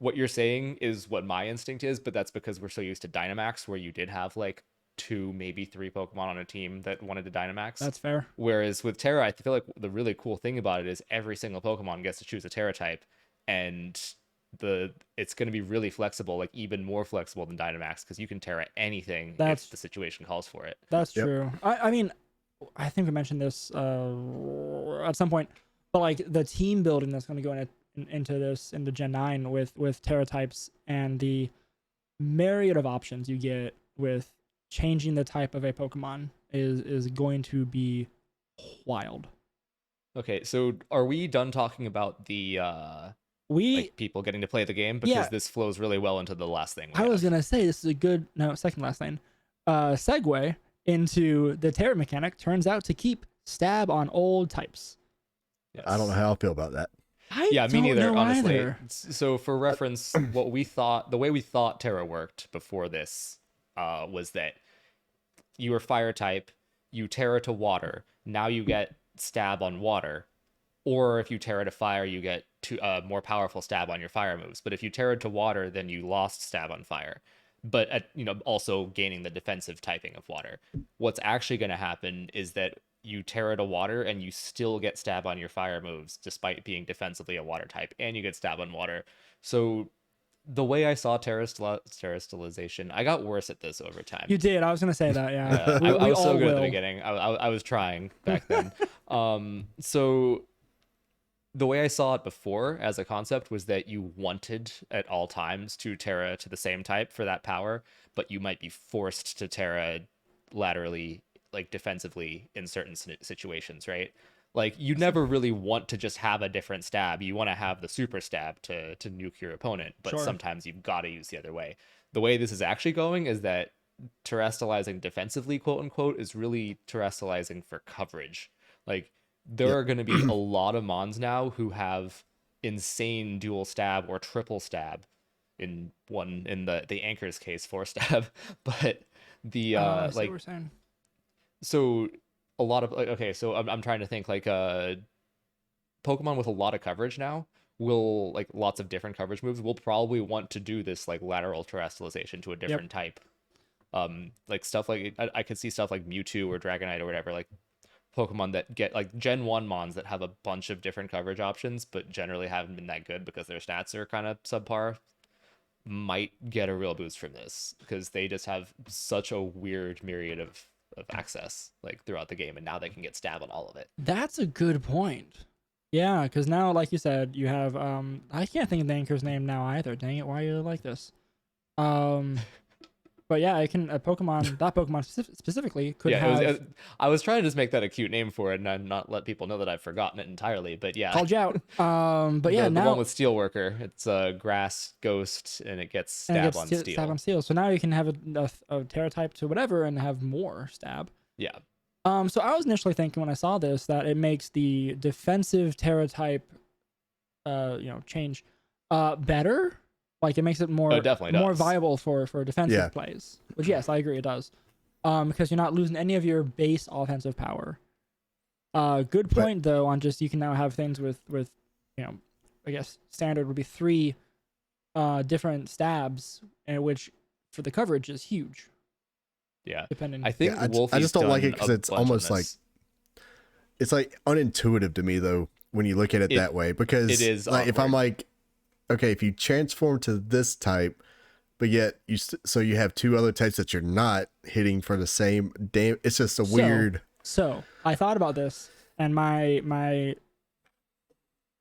what you're saying is what my instinct is, but that's because we're so used to Dynamax, where you did have like 2, maybe 3 Pokemon on a team that wanted to Dynamax. That's fair. Whereas with Terra, I feel like the really cool thing about it is every single Pokemon gets to choose a Terra type, and it's going to be really flexible, like even more flexible than Dynamax, because you can Terra anything if the situation calls for it. That's Yep. true. I mean, I think we mentioned this at some point, but like the team building that's going to go into Gen 9 with Terra types and the myriad of options you get with changing the type of a Pokemon is going to be wild. Okay, so are we done talking about the like people getting to play the game? Because this flows really well into the last thing. I was gonna say this is a good second last thing. Segue into the Terra mechanic turns out to keep stab on old types. Yes. I don't know how I feel about that. Me neither, honestly. Either. So for reference, the way we thought Terra worked before this was that you were fire type, you Terra to water, now you get stab on water, or if you Terra to fire, you get more powerful stab on your fire moves. But if you Terra to water, then you lost stab on fire, but also gaining the defensive typing of water. What's actually going to happen is that you Terra to water and you still get stab on your fire moves despite being defensively a water type, and you get stab on water. So the way I saw Terra Sterilization, I got worse at this over time. You did. I was gonna say that. Yeah, I was so good at the beginning. I was trying back then. So the way I saw it before as a concept was that you wanted at all times to Terra to the same type for that power, but you might be forced to Terra laterally, like defensively in certain situations, right? Like you never really want to just have a different stab. You want to have the super stab to nuke your opponent, but sometimes you've got to use the other way. The way this is actually going is that terrestrializing defensively, quote unquote, is really terrestrializing for coverage. Like there are going to be a lot of mons now who have insane dual stab or triple stab in the anchor's case 4 stab, but the like we're saying. So a lot of so I'm trying to think like Pokemon with a lot of coverage now will, like lots of different coverage moves, will probably want to do this like lateral terrestrialization to a different type. Like stuff like I could see stuff like Mewtwo or Dragonite or whatever, like Pokemon that get like Gen 1 mons that have a bunch of different coverage options but generally haven't been that good because their stats are kind of subpar, might get a real boost from this because they just have such a weird myriad of access like throughout the game, and now they can get stab on all of it. That's a good point. Yeah, because now, like you said, you have I can't think of the anchor's name now either. Dang it, why are you like this? But yeah, it can that Pokemon specifically could have. I was trying to just make that a cute name for it and not let people know that I've forgotten it entirely. But yeah, called you out. But yeah, the now one with Steelworker, it's a grass ghost and it gets stab on steel. Stab on steel. So now you can have a Terra type to whatever and have more stab. Yeah. So I was initially thinking when I saw this that it makes the defensive Terra type, change, better. Like it makes it more viable for defensive plays. Which yes, I agree it does. Because you're not losing any of your base offensive power. Good point though on just you can now have things with I guess standard would be 3 different stabs, and which for the coverage is huge. Yeah. Depending. I think I just don't like it because it's almost like it's like unintuitive to me though when you look at it that way, because it is like if I'm like, okay, if you transform to this type, but yet you have 2 other types that you're not hitting for the same damn. It's just a weird. So I thought about this, and my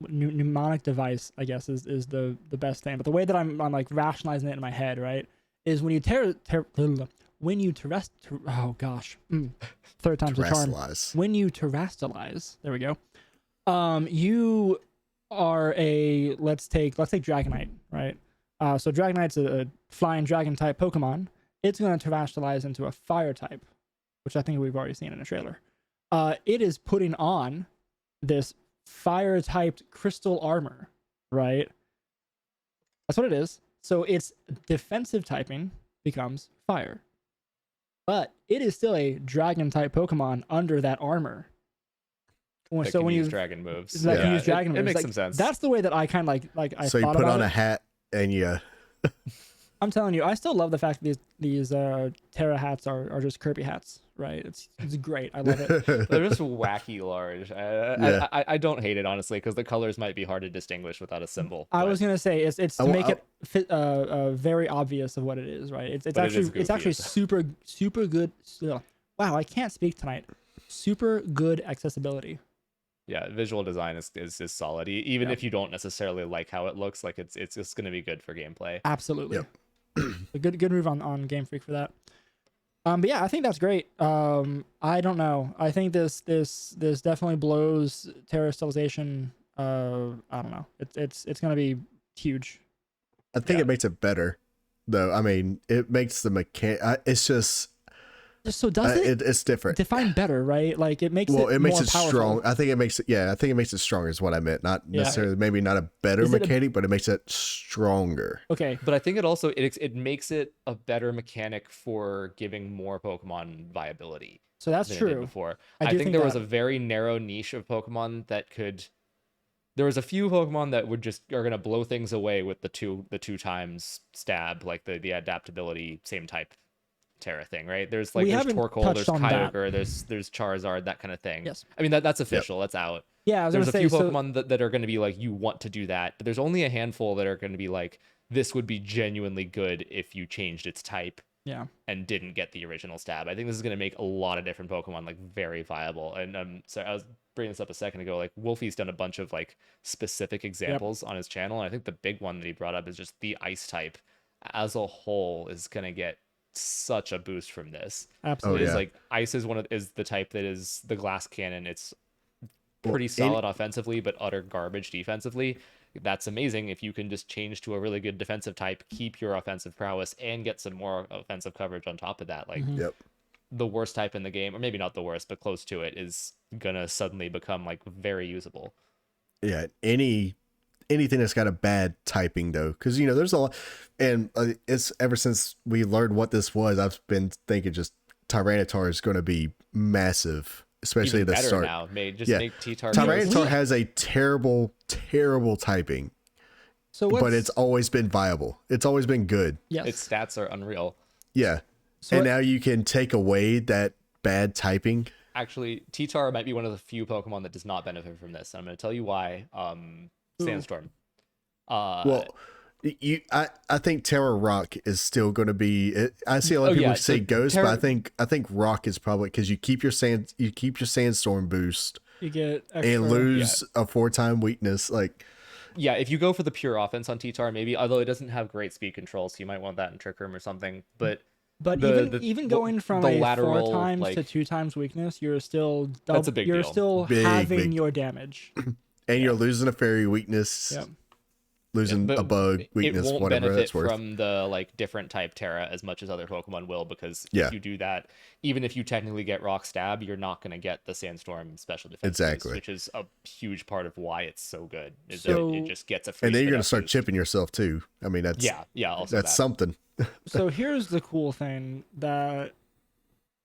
mnemonic device, I guess, is the best thing. But the way that I'm like rationalizing it in my head, right, is when you oh gosh, third time's a charm. When you terrestrialize, there we go. You are let's take Dragonite, right? So Dragonite's a flying dragon type Pokemon. It's going to terrestrialize into a fire type, which I think we've already seen in a trailer. It is putting on this fire typed crystal armor, right? That's what it is. So its defensive typing becomes fire, but it is still a dragon type Pokemon under that armor. So when you use dragon moves, it makes some sense. That's the way that I kind of like. I so you put on a hat and you. I'm telling you, I still love the fact that these Terra hats are just Kirby hats, right? It's great. I love it. They're just wacky large. Yeah. I don't hate it honestly because the colors might be hard to distinguish without a symbol. I but- was gonna say it's to I- make I- it fit, very obvious of what it is, right? It's But it is actually goofy. super good. Wow, I can't speak tonight. Super good accessibility. Yeah, visual design is solid. Even Yeah. if you don't necessarily like how it looks, like it's just going to be good for gameplay. Absolutely. Yep. A good move on Game Freak for that. But yeah, I think that's great. I don't know. I think this definitely blows Terra Civilization. I don't know. It's gonna be huge. I think Yeah. it makes it better, though. I mean, it makes the it's just So does it it's different. define better, right? Like it makes Well, it it makes more it powerful. strong. I think it makes it. Yeah, I think it makes it stronger. Is what I meant. Not Yeah. necessarily. Maybe not a better Is it a- mechanic, but it makes it stronger. Okay. But I think it also it makes it a better mechanic for giving more Pokemon viability So that's than it did true. before. I I do think think there was that. a very narrow niche of Pokemon that could. There was a few Pokemon that would just are gonna blow things away with the two times stab, like the adaptability same type Terra thing, right? There's We there's haven't Torkoal, touched there's on that. Kyogre, there's Charizard, that kind of thing. Yes. I mean that's official, that's out. Yeah, I was There's gonna a few say. So Pokemon that are going to be like, you want to do that, but there's only a handful that are going to be like, this would be genuinely good if you changed its type yeah. and didn't get the original stab. I think this is going to make a lot of different Pokemon like very viable. And so I was bringing this up a second ago. Like Wolfie's done a bunch of like specific examples on his channel, and I think the big one that he brought up is just the Ice type as a whole is going to get such a boost from this. Absolutely. It's yeah. like Ice is the type that is the glass cannon. It's Well, pretty solid offensively, but utter garbage defensively. That's amazing if you can just change to a really good defensive type, keep your offensive prowess, and get some more offensive coverage on top of that. Like Yep. the worst type in the game, or maybe not the worst, but close to it, is gonna suddenly become like very usable. Yeah. Anything that's got a bad typing though, because there's a lot, and it's ever since we learned what this was, I've been thinking just Tyranitar is going to be massive, especially Even at the better start. now. Make Yeah. T-Tar. Tyranitar has a terrible typing, So but it's always been viable. It's always been good. yes. Its stats are unreal. Yeah. So and what- now you can take away that bad typing. Actually, T-Tar might be one of the few Pokemon that does not benefit from this. And I'm going to tell you why. Sandstorm. Well, I think Terra Rock is still going to be. I see a lot of Oh, people yeah, say so Ghost, Terra- but I think Rock is probably because you keep your Sandstorm boost you get extra, and lose a 4-time weakness. Like Yeah, if you go for the pure offense on T-Tar, maybe, although it doesn't have great speed control, so you might want that in Trick Room or something. But But the- even the- going from the a lateral, 4 times to like- 2 times weakness, you're still That's a big you're deal. still Big, having big- your damage. and you're losing a fairy weakness, Yep. losing but a bug weakness, it won't whatever benefit that's worth. from the like different type Terra as much as other Pokemon will, because Yeah. if you do that, even if you technically get Rock Stab, you're not going to get the Sandstorm special defense boost, Exactly. which is a huge part of why it's so good. Is So- that it just gets a free And then you're spin going to up start boost. chipping yourself too. I mean, that's Yeah, also that's that. something. So here's the cool thing that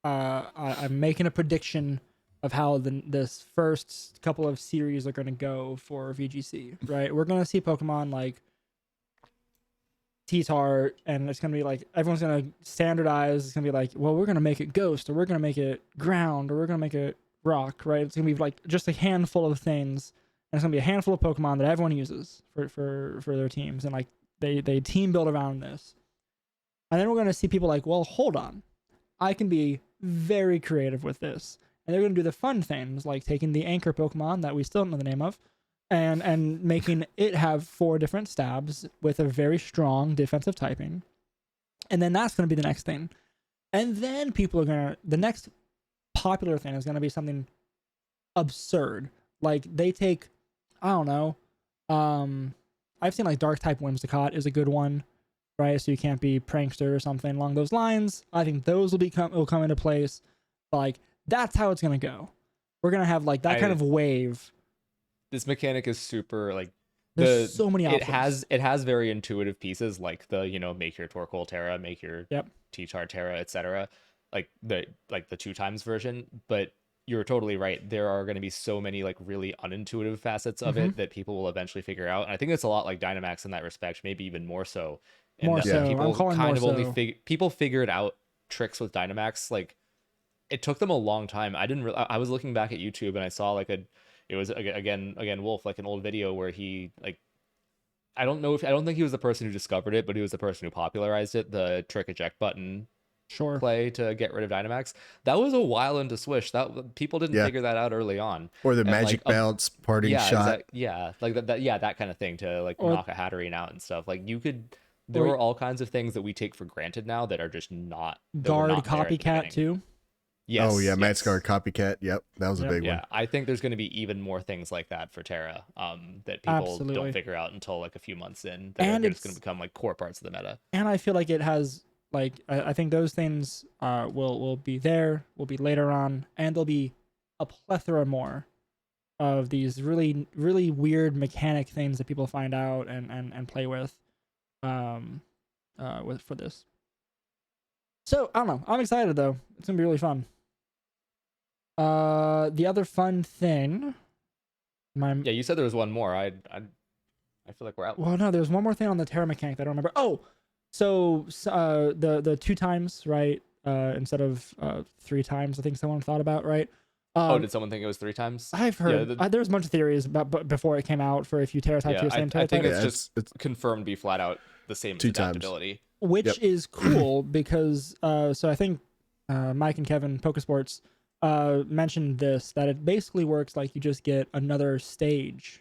I'm making a prediction of how this first couple of series are going to go for VGC, right? We're going to see Pokemon like T-Tar, and it's going to be like, everyone's going to standardize. It's going to be like, well, we're going to make it Ghost, or we're going to make it Ground, or we're going to make it Rock, right? It's going to be like just a handful of things, and it's going to be a handful of Pokemon that everyone uses for their teams, and like they team build around this. And then we're going to see people like, well, hold on. I can be very creative with this. And they're going to do the fun things, like taking the anchor Pokemon that we still don't know the name of, and making it have 4 different stabs with a very strong defensive typing. And then that's going to be the next thing. And then people are going to... The next popular thing is going to be something absurd. Like, they take... I don't know. I've seen, like, Dark-type Whimsicott is a good one, right? So you can't be Prankster or something along those lines. I think those will come into place. But, like, that's how it's gonna go. We're gonna have like that kind of wave. This mechanic is super like There's so many it options. has very intuitive pieces like the make your Torkoal Terra, make your T-Tar Terra, etc. Like the 2 times version, but you're totally right. There are going to be so many like really unintuitive facets of it that people will eventually figure out. And I think it's a lot like Dynamax in that respect, maybe even more so, and More that so. people I'm calling kind of more only so. people figured out tricks with Dynamax. Like it took them a long time. I was looking back at YouTube and I saw like it was again Wolf, like an old video where he like I don't think he was the person who discovered it, but he was the person who popularized it, the trick eject button Sure. play to get rid of Dynamax. That was a while into Swish. That people didn't Yeah. figure that out early on. Or the And, magic like, bounce parting shot. yeah, like that kind of thing to like Or- knock a Hatterene out and stuff. Like there Or- are all kinds of things that we take for granted now that are just not that were Guard not there at the copycat beginning. too. Yes, Oh yeah, yes. Guard copycat. Yep, that was a Yep. big Yeah, one. I think there's going to be even more things like that for Terra that people Absolutely. don't figure out until like a few months in. That And are just it's- going to become like core parts of the meta. And I feel like it has like I think those things will be there, will be later on, and there'll be a plethora more of these really really weird mechanic things that people find out and play with for this. So I don't know. I'm excited though. It's gonna be really fun. The other fun thing, Yeah, you said there was one more. I feel like we're out. well, no, there's one more thing on the Terra mechanic that I don't remember. Oh, so the 2 times, right? Instead of 3 times, I think someone thought about, right? Did someone think it was 3 times? I've heard Yeah, there's a bunch of theories about but before it came out for if you Terra type to yeah, your same Terra I think type, it's Yeah, just it's confirmed to be flat out the same as 2 times. adaptability. which Yep. is cool because so I think Mike and Kevin Pokesports mentioned this, that it basically works like you just get another stage.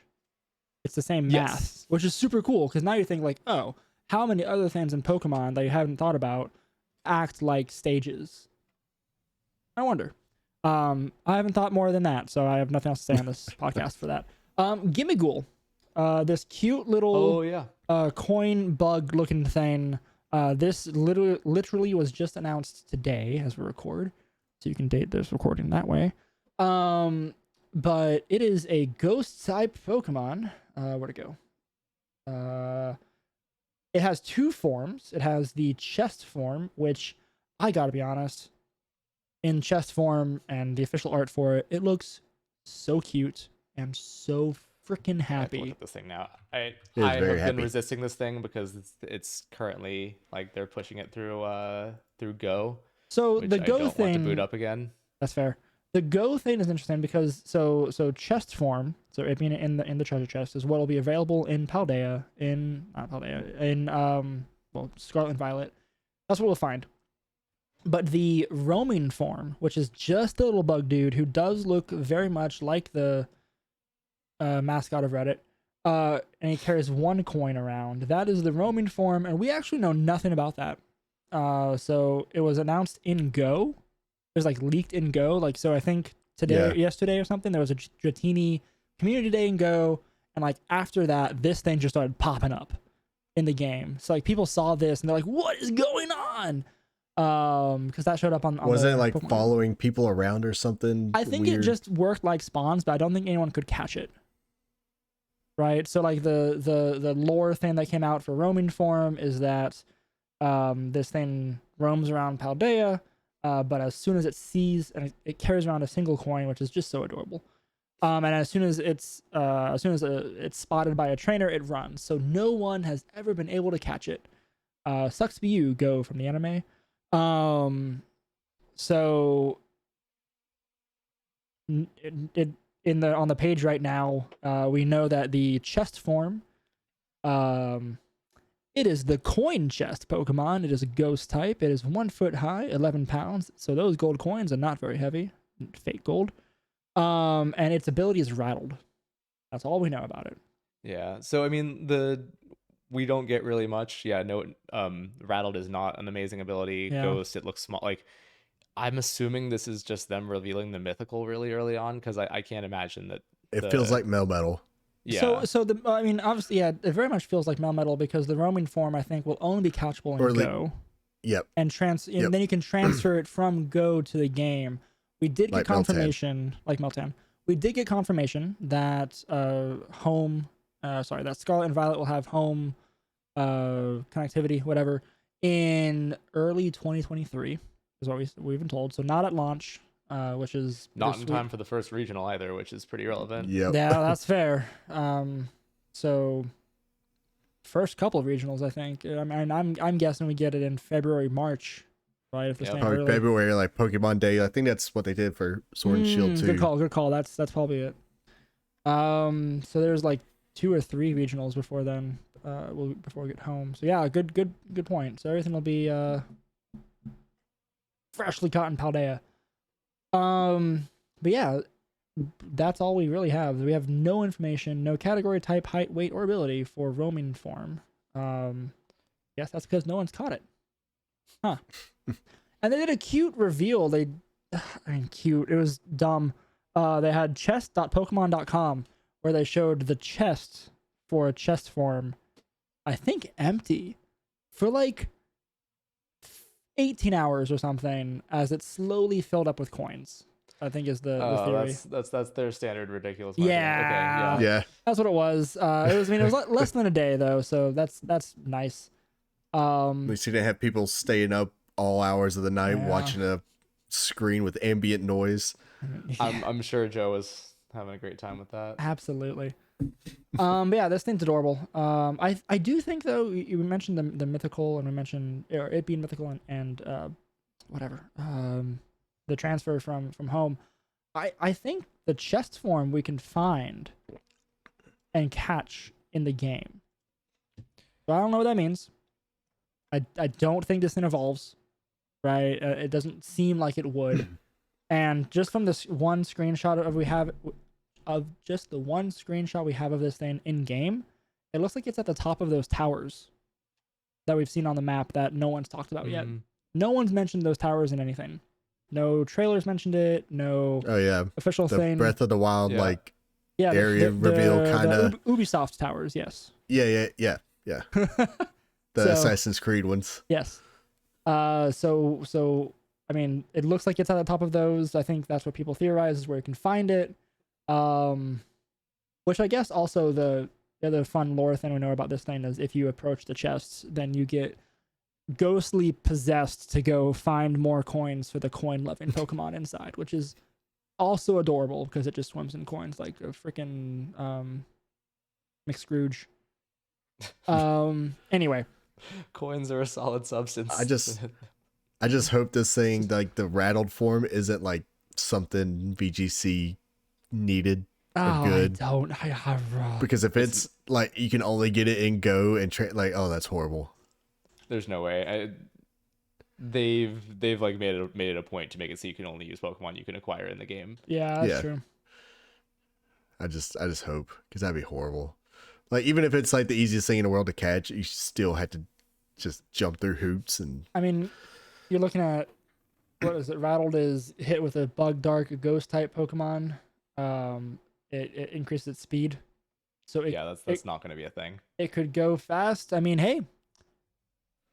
It's the same math, Yes. which is super cool because now you think like, oh, how many other things in Pokemon that you haven't thought about act like stages? I wonder. I haven't thought more than that, so I have nothing else to say on this podcast for that. Gimmighoul, this cute little Oh yeah. coin bug looking thing. This literally was just announced today as we record, so you can date this recording that way. But it is a ghost type Pokemon. Where'd it go? It has 2 forms. It has the chest form, which I gotta be honest, in chest form and the official art for it, it looks so cute. I'm so freaking I have to look happy. at this thing now. I is have very been happy. resisting this thing because it's currently like they're pushing it through Go, So which the I Go don't thing, want to boot up again. that's fair. The Go thing is interesting because so chest form, so it being in the treasure chest, is what will be available in Paldea, Scarlet and Violet. That's what we'll find. But the roaming form, which is just a little bug dude who does look very much like the mascot of Reddit, and he carries 1 coin around. That is the roaming form, and we actually know nothing about that. So it was announced in Go. It was like leaked in Go. Like, so I think yesterday or something, there was a Dratini community day in Go, and like after that, this thing just started popping up in the game. So like people saw this and they're like, "What is going on?" Because that showed up on wasn't the it like Pokemon. following people around or something? I think weird? it just worked like spawns, but I don't think anyone could catch it. Right? So like the lore thing that came out for roaming form is that this thing roams around Paldea, but as soon as it sees and it carries around a single coin, which is just so adorable. And as soon as it's spotted by a trainer, it runs. So no one has ever been able to catch it. Sucks to be you, Go from the anime. So on the page right now, we know that the chest form, it is the coin chest Pokemon. It is a ghost type. It is 1 foot high, 11 pounds. So those gold coins are not very heavy, fake gold. And its ability is rattled. That's all we know about it. Yeah. So I mean we don't get really much. Yeah, no, Rattled is not an amazing ability. Yeah. Ghost, it looks small. Like, I'm assuming this is just them revealing the mythical really early on, because I can't imagine that. It feels like Melmetal. Yeah. So I mean, obviously, yeah, it very much feels like Melmetal because the roaming form, I think, will only be catchable in Go. Yep. And Yep. then you can transfer it from Go to the game. We did get Like Meltan. confirmation, like Meltan. We did get confirmation that that Scarlet and Violet will have home connectivity, whatever, in early 2023 is what we've been told. So not at launch, which is Not this in week. time for the first regional either, which is pretty relevant. Yep. Yeah, that's fair. So first couple of regionals, I think. I mean, I'm guessing we get it in February, March, right? If they're staying Probably early. February, like Pokemon Day. I think that's what they did for Sword and Shield too. Good call. That's probably it. So there's like 2 or 3 regionals before then. Before we get home. So yeah, good point. So everything will be freshly caught in Paldea. But yeah, that's all we really have. We have no information, no category, type, height, weight, or ability for roaming form. Guess that's because no one's caught it. Huh. And they did a cute reveal. Cute. It was dumb. They had chest.pokemon.com where they showed the chest for a chest form, I think empty, for like 18 hours or something, as it slowly filled up with coins. I think is the theory. That's their standard ridiculous. Yeah. Okay, Yeah. That's what it was. It was less than a day though, so that's nice. At least you didn't have people staying up all hours of the night watching a screen with ambient noise. Yeah. I'm sure Joe was having a great time with that. Absolutely. But yeah, this thing's adorable. I do think though, you mentioned the mythical, and we mentioned it being mythical and whatever. The transfer from home. I think the chest form we can find and catch in the game. So I don't know what that means. I don't think this thing evolves, right? It doesn't seem like it would. And just from this one screenshot of the one screenshot we have of this thing in game, it looks like it's at the top of those towers that we've seen on the map that no one's talked about yet. No one's mentioned those towers in anything. No trailers mentioned it. No official the thing. Breath of the Wild area the reveal kind of Ubisoft towers. Yes. Yeah. The Assassin's Creed ones. Yes. So I mean, it looks like it's at the top of those. I think that's what people theorize is where you can find it. Which I guess also the other fun lore thing we know about this thing is if you approach the chests, then you get ghostly possessed to go find more coins for the coin-loving Pokemon inside, which is also adorable because it just swims in coins like a freaking McScrooge. Anyway, coins are a solid substance. I just hope this thing, like the rattled form, isn't like something VGC needed or good. Because if it's like you can only get it in Go and that's horrible. There's no way. They've like made it a point to make it so you can only use Pokemon you can acquire in the game. Yeah, that's true. I just hope, because that'd be horrible. Like even if it's like the easiest thing in the world to catch, you still have to just jump through hoops. And I mean, you're looking at what is it? Rattled is hit with a Bug, Dark, Ghost type Pokemon. It increases its speed. So that's not going to be a thing. It could go fast. I mean, hey,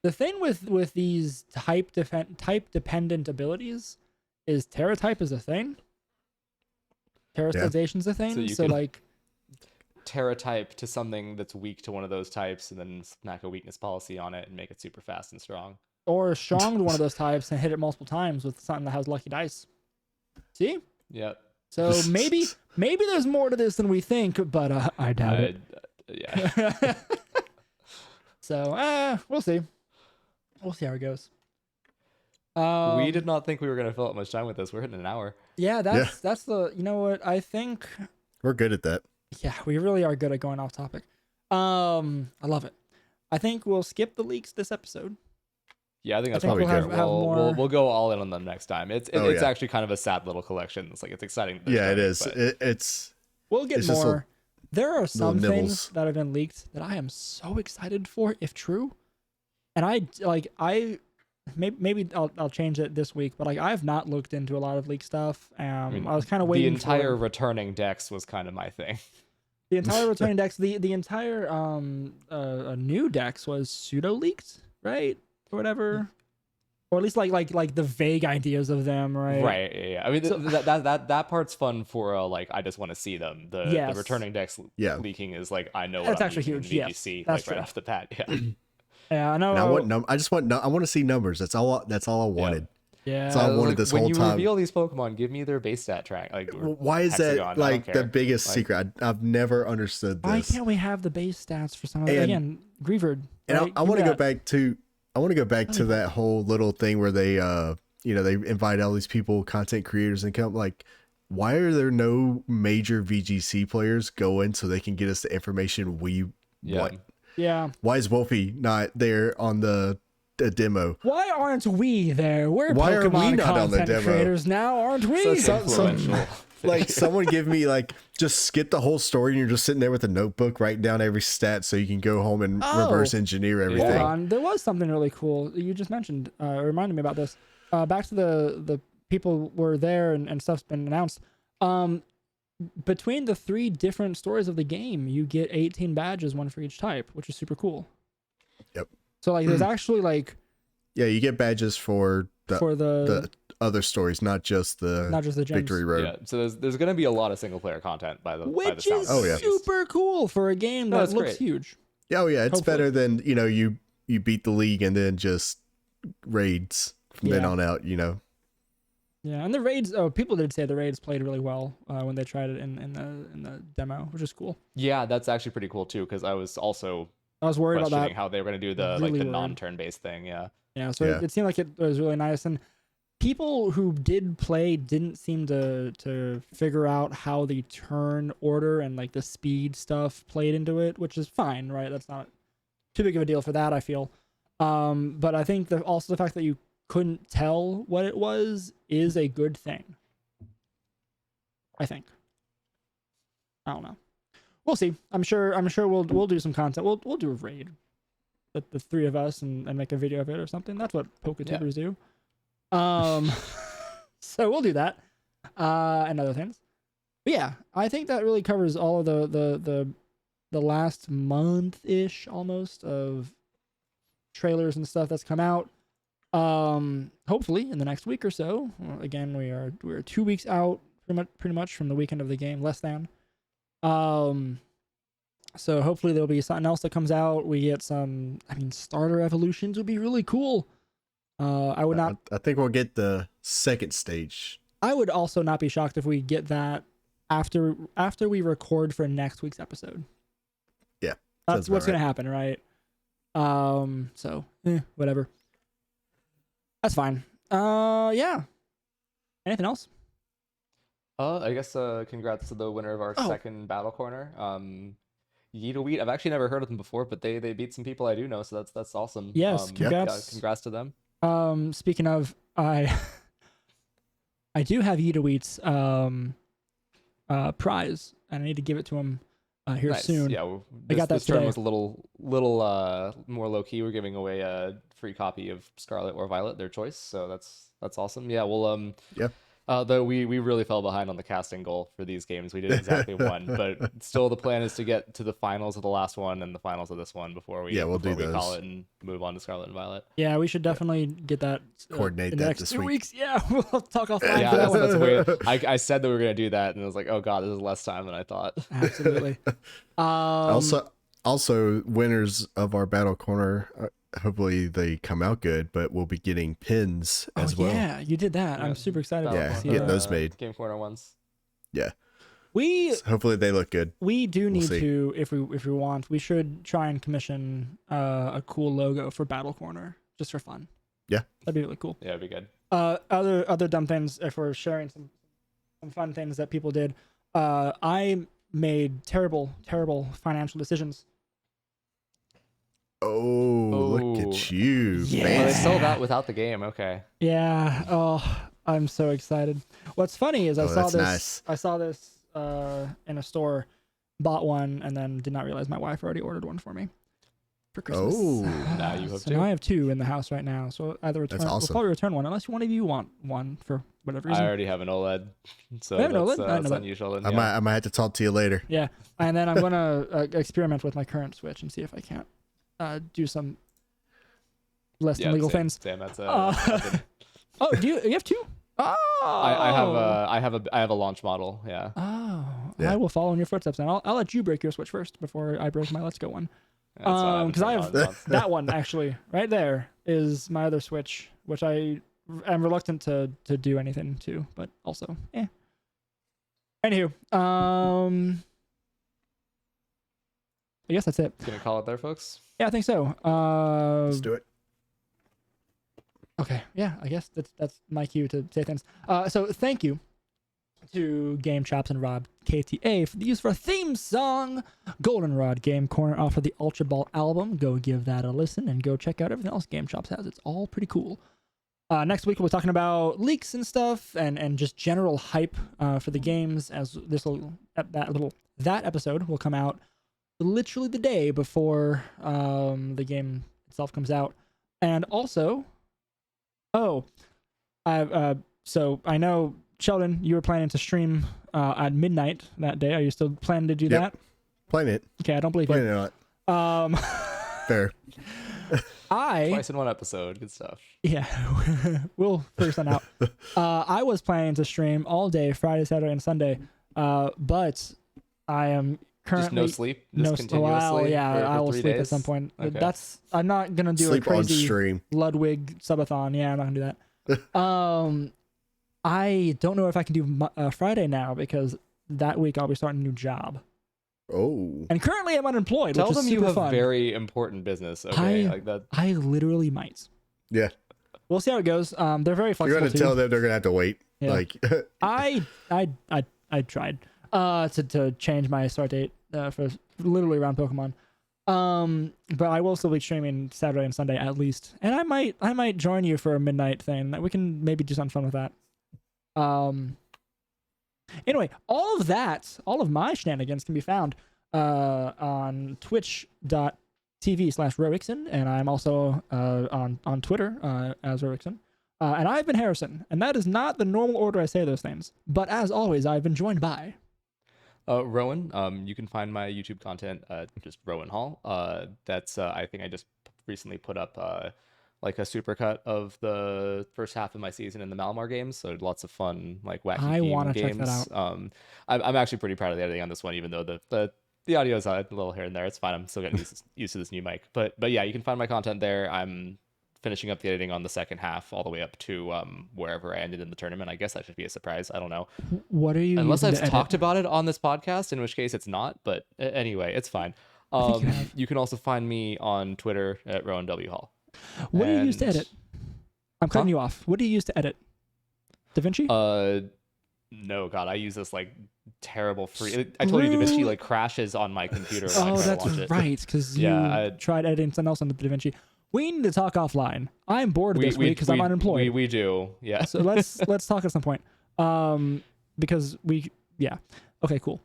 the thing with these type dependent abilities is Terra type is a thing. Terrorization's a thing. So like Terra type to something that's weak to one of those types, and then smack a weakness policy on it and make it super fast and strong. Or strong to one of those types and hit it multiple times with something that has lucky dice. See? Yep. So maybe there's more to this than we think, but I doubt it. Yeah. So we'll see. We'll see how it goes. We did not think we were going to fill up much time with this. We're hitting an hour. Yeah, that's the. You know what? I think we're good at that. Yeah, we really are good at going off topic. I love it. I think we'll skip the leaks this episode. Yeah, I think that's probably good. We'll go all in on them next time. It's actually kind of a sad little collection. It's like it's exciting. It is. We'll get more. There are some things that have been leaked that I am so excited for, if true. And maybe I'll change it this week, but like I have not looked into a lot of leak stuff. I was kind of waiting. The entire returning dex was kind of my thing. The entire returning dex, the entire new dex was pseudo leaked, right? Or whatever, or at least like the vague ideas of them, right? Right. Yeah. I mean, so, that part's fun for like I just want to see them. The returning decks leaking is like I know that's what actually huge. VGC, like right off the bat. Yeah. Yeah, I know. I want to see numbers. That's all I wanted. Yeah. So I I was wanted like, this when whole you time. reveal these Pokemon, give me their base stat track. Like, or Why is hexagon, that I don't like the care. biggest Like, secret? I've never understood Why this. can't we have the base stats for some of And- again, Greavard? And right? I Give want me to go that. back to Really that whole little thing where they they invite all these people, content creators, and come like, why are there no major VGC players going so they can get us the information we Yeah. want? Yeah. Why is Wolfie not there on the demo? Why aren't we there? We're Why are Pokemon we not on the content demo? creators now, aren't we? Such influential. Like someone give me like just skip the whole story and you're just sitting there with a notebook writing down every stat so you can go home and reverse engineer Hold everything. on, there was something really cool you just mentioned. Reminded me about this. Back to the people were there and stuff's been announced. Between the 3 different stories of the game, you get 18 badges, one for each type, which is super cool. Yep. So like, there's actually like Yeah, you get badges for the other stories, not just the gems. Victory Road. Yeah, so there's going to be a lot of single player content by the Which sound is of it, at least. super cool for a game No, that it's looks great. huge. Yeah, oh yeah, it's Hopefully. better than you beat the league and then just raids from then Yeah. on out. Yeah, and the raids. Oh, people did say the raids played really well when they tried it in the demo, which is cool. Yeah, that's actually pretty cool too, because I was also I was worried about questioning that. how they were going to do the Really the worried. non-turn based thing. Yeah. Yeah, so Yeah. It seemed like it was really nice, and people who did play didn't seem to figure out how the turn order and like the speed stuff played into it, which is fine, right? That's not too big of a deal for that, I feel. But I think also the fact that you couldn't tell what it was is a good thing. I think. I don't know. We'll see. I'm sure we'll do some content. We'll do a raid. The 3 of us and make a video of it or something. That's what Poketubers do. So we'll do that. And other things. But yeah, I think that really covers all of the last month-ish almost of trailers and stuff that's come out. Hopefully in the next week or so. Well, again, we're 2 weeks out pretty much from the weekend of the game, less than. So hopefully there'll be something else that comes out. We get some, starter evolutions would be really cool. I would not. I think we'll get the second stage. I would also not be shocked if we get that after we record for next week's episode. Yeah, That's what's gonna happen, right? So whatever. That's fine. Yeah. Anything else? I guess congrats to the winner of our second battle corner. Yeetawheat. I've actually never heard of them before, but they beat some people I do know, so that's awesome. Yes, congrats. Yeah, congrats to them. Speaking of, I do have Yeetawheat's prize, and I need to give it to him here Nice. soon. Yeah, I got that this turn today. was a little more low key. We're giving away a free copy of Scarlet or Violet, their choice. So that's awesome. Yeah, well, though we really fell behind on the casting goal for these games. We did exactly one, but still the plan is to get to the finals of the last one and the finals of this one before we we'll do those. call it and move on to Scarlet and Violet. Yeah, we should definitely get that Coordinate in the that next this 2 week. weeks. Yeah, we'll talk offline Yeah, for that that's one. weird. I said that we were gonna do that, and I was like, oh god, this is less time than I thought. Absolutely. Also, winners of our battle corner. Hopefully they come out good, but we'll be getting pins as well. Yeah, you did that. I'm Yeah. super excited Yeah, to see getting that. those made. Game Corner ones. Yeah. We So hopefully they look good. we do need see. to if we want. We should try and commission a cool logo for Battle Corner just for fun. Yeah. That'd be really cool. Yeah, it'd be good. Other dumb things, if we're sharing some fun things that people did. I made terrible financial decisions. Oh, look at you. Yeah. Well, they Fancy. sold that without the game. Okay. Yeah. Oh, I'm so excited. What's funny is I saw that's this. nice. I saw this in a store, bought one, and then did not realize my wife already ordered one for me for Christmas. Oh. Now you have so two. now I have 2 in the house right now. So either return, That's we'll awesome. probably return one unless one of you want one for whatever I reason. already have an OLED, so You have an that's, OLED? I know that's that. unusual. And, I might have to talk to you later. Yeah, and then I'm gonna experiment with my current Switch and see if I can't do some less than legal things. Same. That's Oh, do you have 2? Oh, I have a launch model. Yeah. Oh, Yeah. I will follow in your footsteps, and I'll let you break your Switch first before I break my Let's Go one. That's what 'cause I have on. that one actually right there is my other Switch, which I I'm reluctant to do anything too, but also, Anywho, I guess that's it. Gonna call it there, folks. Yeah, I think so. Let's do it. Okay, yeah, I guess that's my cue to say things. So thank you to Game Chops and RobKTA for the use of our theme song, Goldenrod Game Corner off of the Ultraball album. Go give that a listen and go check out everything else Game Chops has. It's all pretty cool. Next week we'll be talking about leaks and stuff and just general hype for the games, as that episode will come out literally the day before the game itself comes out. And also, so I know, Sheldon, you were planning to stream at midnight that day. Are you still planning to do that? Playing it. Okay, I don't believe Playing you. it not. Fair. Twice in one episode. Good stuff. Yeah, we'll figure something out. I was planning to stream all day, Friday, Saturday, and Sunday, but I am currently just no sleep. Just continuously. Well, yeah, for I will 3 sleep days? at some point. Okay. I'm not gonna do Sleep a on crazy stream. Ludwig subathon. Yeah, I'm not gonna do that. I don't know if I can do Friday now because that week I'll be starting a new job. Oh. And currently I'm unemployed, Tell which them is you super have fun. very important business. Okay, like that. I literally might. Yeah. We'll see how it goes. They're very flexible. You're gonna tell them they're gonna have to wait. Yeah. Like I tried to change my start date for literally around Pokemon. But I will still be streaming Saturday and Sunday at least, and I might join you for a midnight thing. We can maybe do something fun with that. Anyway, all of my shenanigans can be found on twitch.tv/RoWixen, and I'm also on Twitter as RoWixen. And I've been Harrison, and that is not the normal order I say those things. But as always, I've been joined by Rowan. You can find my YouTube content just Rowan Hall. That's I think I just recently put up like a supercut of the first half of my season in the Malamar games. So lots of fun, like wacky I theme wanna check games. that out. I'm actually pretty proud of the editing on this one, even though the audio is a little here and there. It's fine. I'm still getting used to this new mic. But yeah, you can find my content there. I'm finishing up the editing on the second half all the way up to wherever I ended in the tournament. I guess that should be a surprise. I don't know. what are you? Unless using I've to talked edit? about it on this podcast, in which case it's not. But anyway, it's fine. think you have. You can also find me on Twitter at Rowan W Hall. What do you use to And- edit? I'm cutting Huh? you off. What do you use to edit? DaVinci? No, God, I use this like terrible free. I told you DaVinci like crashes on my computer. When I Oh, try to that's launch it. right, because you Yeah, tried editing something else on the DaVinci. We need to talk offline. I'm bored this week because I'm unemployed. We do, yeah. So let's talk at some point. Because okay, cool.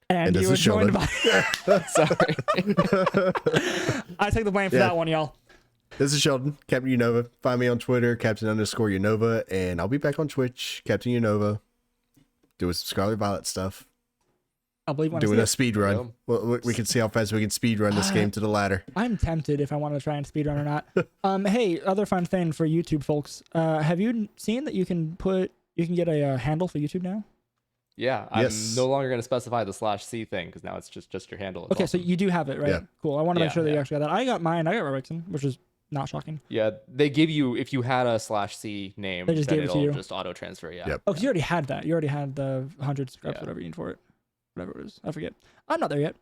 And this you were is joined by. Sorry. I take the blame for Yeah. that one, y'all. This is Sheldon, Captain Unova. Find me on Twitter, Captain_Unova, and I'll be back on Twitch, Captain Unova, doing some Scarlet Violet stuff. I believe when Doing I a see it. speed run. Well, we can see how fast we can speed run this game to the ladder. I'm tempted if I want to try and speedrun or not. Hey, other fun thing for YouTube folks. Have you seen that you can get a handle for YouTube now? Yeah, I'm Yes. no longer going to specify the /C thing because now it's just your handle. It's Okay, so awesome. you do have it, right? Yeah. Cool. I want to make Yeah, sure that you yeah. actually got that. I got mine. I got Ixen, which is not shocking. Yeah, they give you, if you had a /C name, They just then gave it to it'll you. just auto transfer. Yeah. Yep. Oh, because you already had that. You already had the 100 subscribers, Yeah. whatever you need for it. Whatever it is. I forget. I'm not there yet.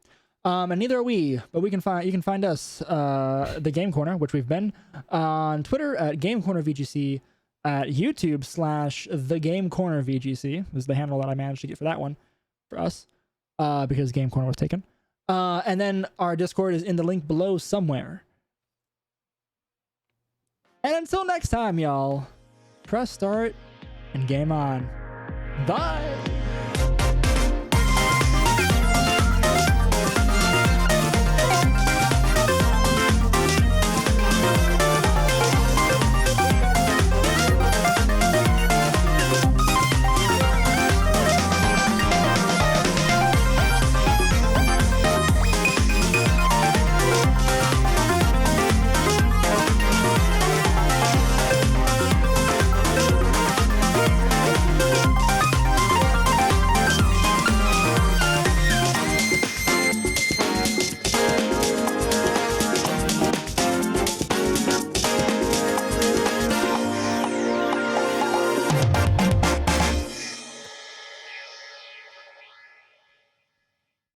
And neither are we, but you can find us, the Game Corner, which we've been on Twitter at Game Corner VGC, at YouTube /The Game Corner VGC is the handle that I managed to get for that one, for us, because Game Corner was taken. And then our Discord is in the link below somewhere. And until next time, y'all, press start and game on. Bye.